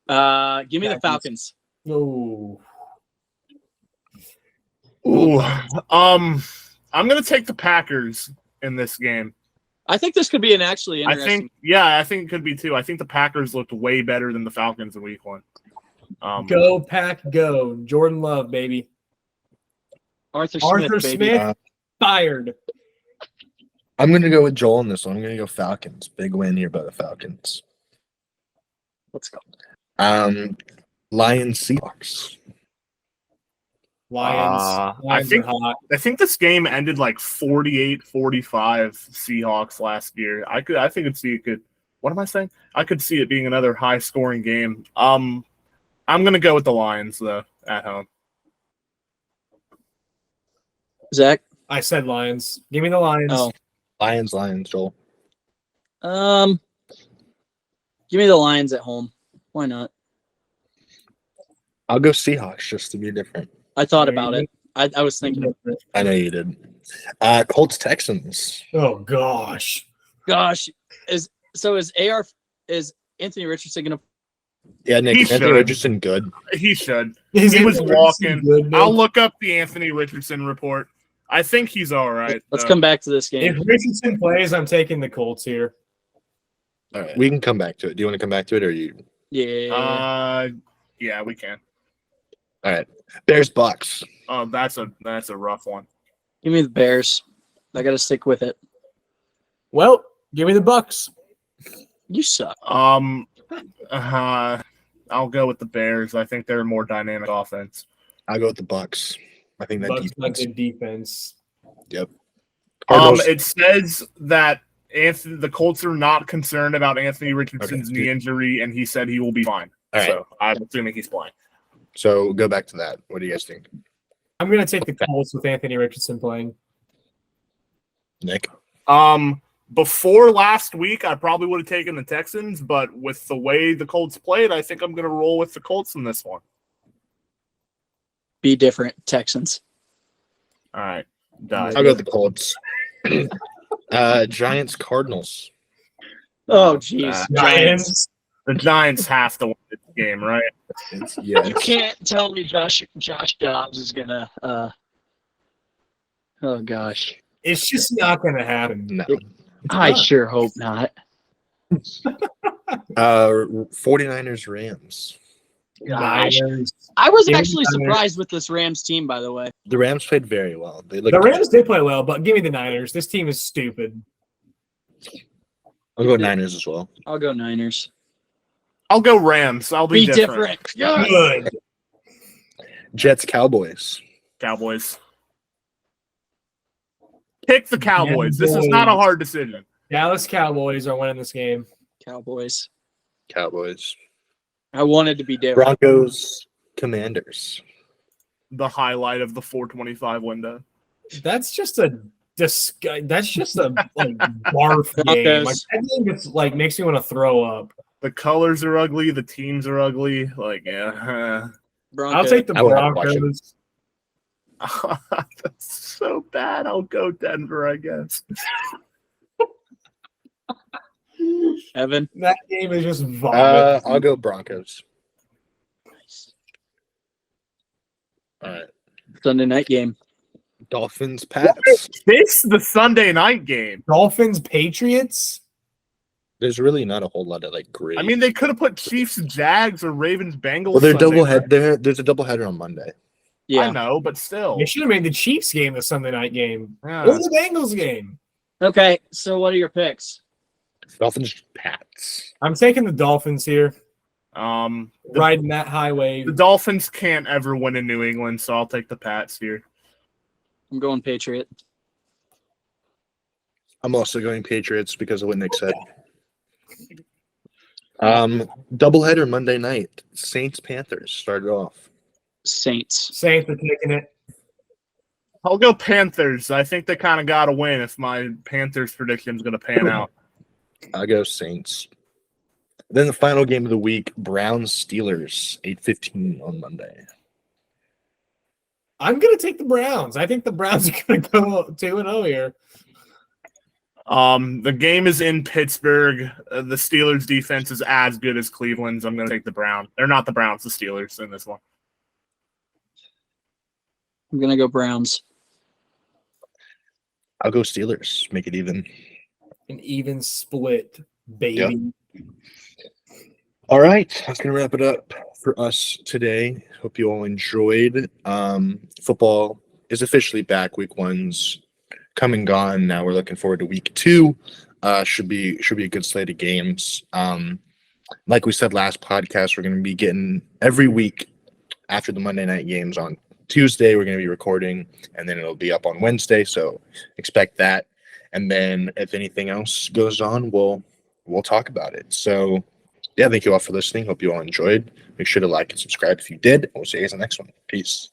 Give me the Falcons. No. Ooh. I'm going to take the Packers in this game. I think this could be an actually I interesting. think it could be too. I think the Packers looked way better than the Falcons in week 1. Go, Pack, go. Jordan Love, baby. Arthur Smith, baby. Fired. I'm going to go with Joel on this one. I'm going to go Falcons. Big win here by the Falcons. Let's go. Lions, Seahawks. Lions. I think are hot. I think this game ended like 48-45 Seahawks last year. I could see it could. What am I saying? I could see it being another high scoring game. I'm gonna go with the Lions though at home. Zach. I said Lions. Give me the Lions. Oh. Lions, Joel. Give me the Lions at home. Why not? I'll go Seahawks just to be different. I thought about it. I was thinking. I know you did. Colts, Texans. Oh gosh. Gosh, is Anthony Richardson gonna? Yeah, Nick. He Anthony should. Richardson, good. He should. Is He was Anthony walking. Richardson good, Nick? I'll look up the Anthony Richardson report. I think he's all right. Let's come back to this game. If Richardson plays, I'm taking the Colts here. All right, we can come back to it. Do you want to come back to it, or you? Yeah. Yeah, we can. All right, Bears, Bucs. Oh, that's a rough one. Give me the Bears. I got to stick with it. Well, give me the Bucs. You suck. I'll go with the Bears. I think they're a more dynamic offense. I'll go with the Bucs. I think that Bucs like defense. good defense. Yep. Cardinals. It says that the Colts are not concerned about Anthony Richardson's knee injury, and he said he will be fine. All right. So I'm assuming he's playing. So go back to that. What do you guys think, I'm going to take the Colts with Anthony Richardson playing. Nick? Before last week, I probably would have taken the Texans, but with the way the Colts played, I think I'm going to roll with the Colts in this one. Be different, Texans. All right. Done. I'll go with the Colts. Giants, Cardinals. Oh, jeez. Giants. The Giants have to win this game, right? Yeah. You can't tell me Josh Dobbs is gonna. Oh gosh. It's just not going to happen. No. I sure hope not. 49ers, Rams. Gosh. Niners. I was Give me actually the Niners. surprised with this Rams team, by the way. The Rams played very well. They looked The Rams did play well, but give me the Niners. This team is stupid. I'll go Niners as well. I'll go Niners. I'll go Rams. I'll be, Be different. different. Yes. Good. Jets, Cowboys. Cowboys. Pick the Cowboys. This is not a hard decision. Dallas Cowboys are winning this game. Cowboys. Cowboys. I wanted to be different. Broncos, Commanders. The highlight of the 425 window. That's just a that's just a like barf game. Like, that game just like makes me want to throw up. The colors are ugly. The teams are ugly. Like, yeah. Broncos. I'll take the I would have to watch it. Broncos. That's so bad. I'll go Denver, I guess. Evan. That game is just vomit. I'll go Broncos. All right. Sunday night game. Dolphins, What Pats. is this the Sunday night game? Dolphins Patriots. There's really not a whole lot of like great. I mean, they could have put Chiefs, Jags, or Ravens, Bengals. well, they're Sunday double night. head. There's a double header on Monday. Yeah. know, but still. They should have made the Chiefs game the Sunday night game Yeah. or the Bengals game. Okay. So what are your picks? Dolphins, Pats. I'm taking the Dolphins here, The, riding that highway. the Dolphins can't ever win in New England, so I'll take the Pats here. I'm going Patriot. I'm also going Patriots because of what Nick said. Doubleheader Monday night. Saints Panthers started off. Saints. Saints are taking it. I'll go Panthers. I think they kind of got to win if my Panthers prediction is going to pan out. I go Saints. Then the final game of the week, Browns Steelers, 8:15 on Monday. I'm going to take the Browns. I think the Browns are going to go 2-0 here. The game is in Pittsburgh. The Steelers defense is as good as Cleveland's. I'm going to take the Browns. They're not the Browns, the Steelers in this one. I'm gonna go Browns. I'll go Steelers. Make it even. An even split, baby. All right, that's going to wrap it up for us today. Hope you all enjoyed. Football is officially back. Week 1's come and gone. Now we're looking forward to week 2. Should be a good slate of games. Like we said last podcast, we're going to be getting every week after the Monday night games on Tuesday. We're going to be recording, and then it'll be up on Wednesday. So expect that. And then if anything else goes on, we'll talk about it. So yeah, thank you all for listening. Hope you all enjoyed. Make sure to like and subscribe if you did. And we'll see you guys in the next one. Peace.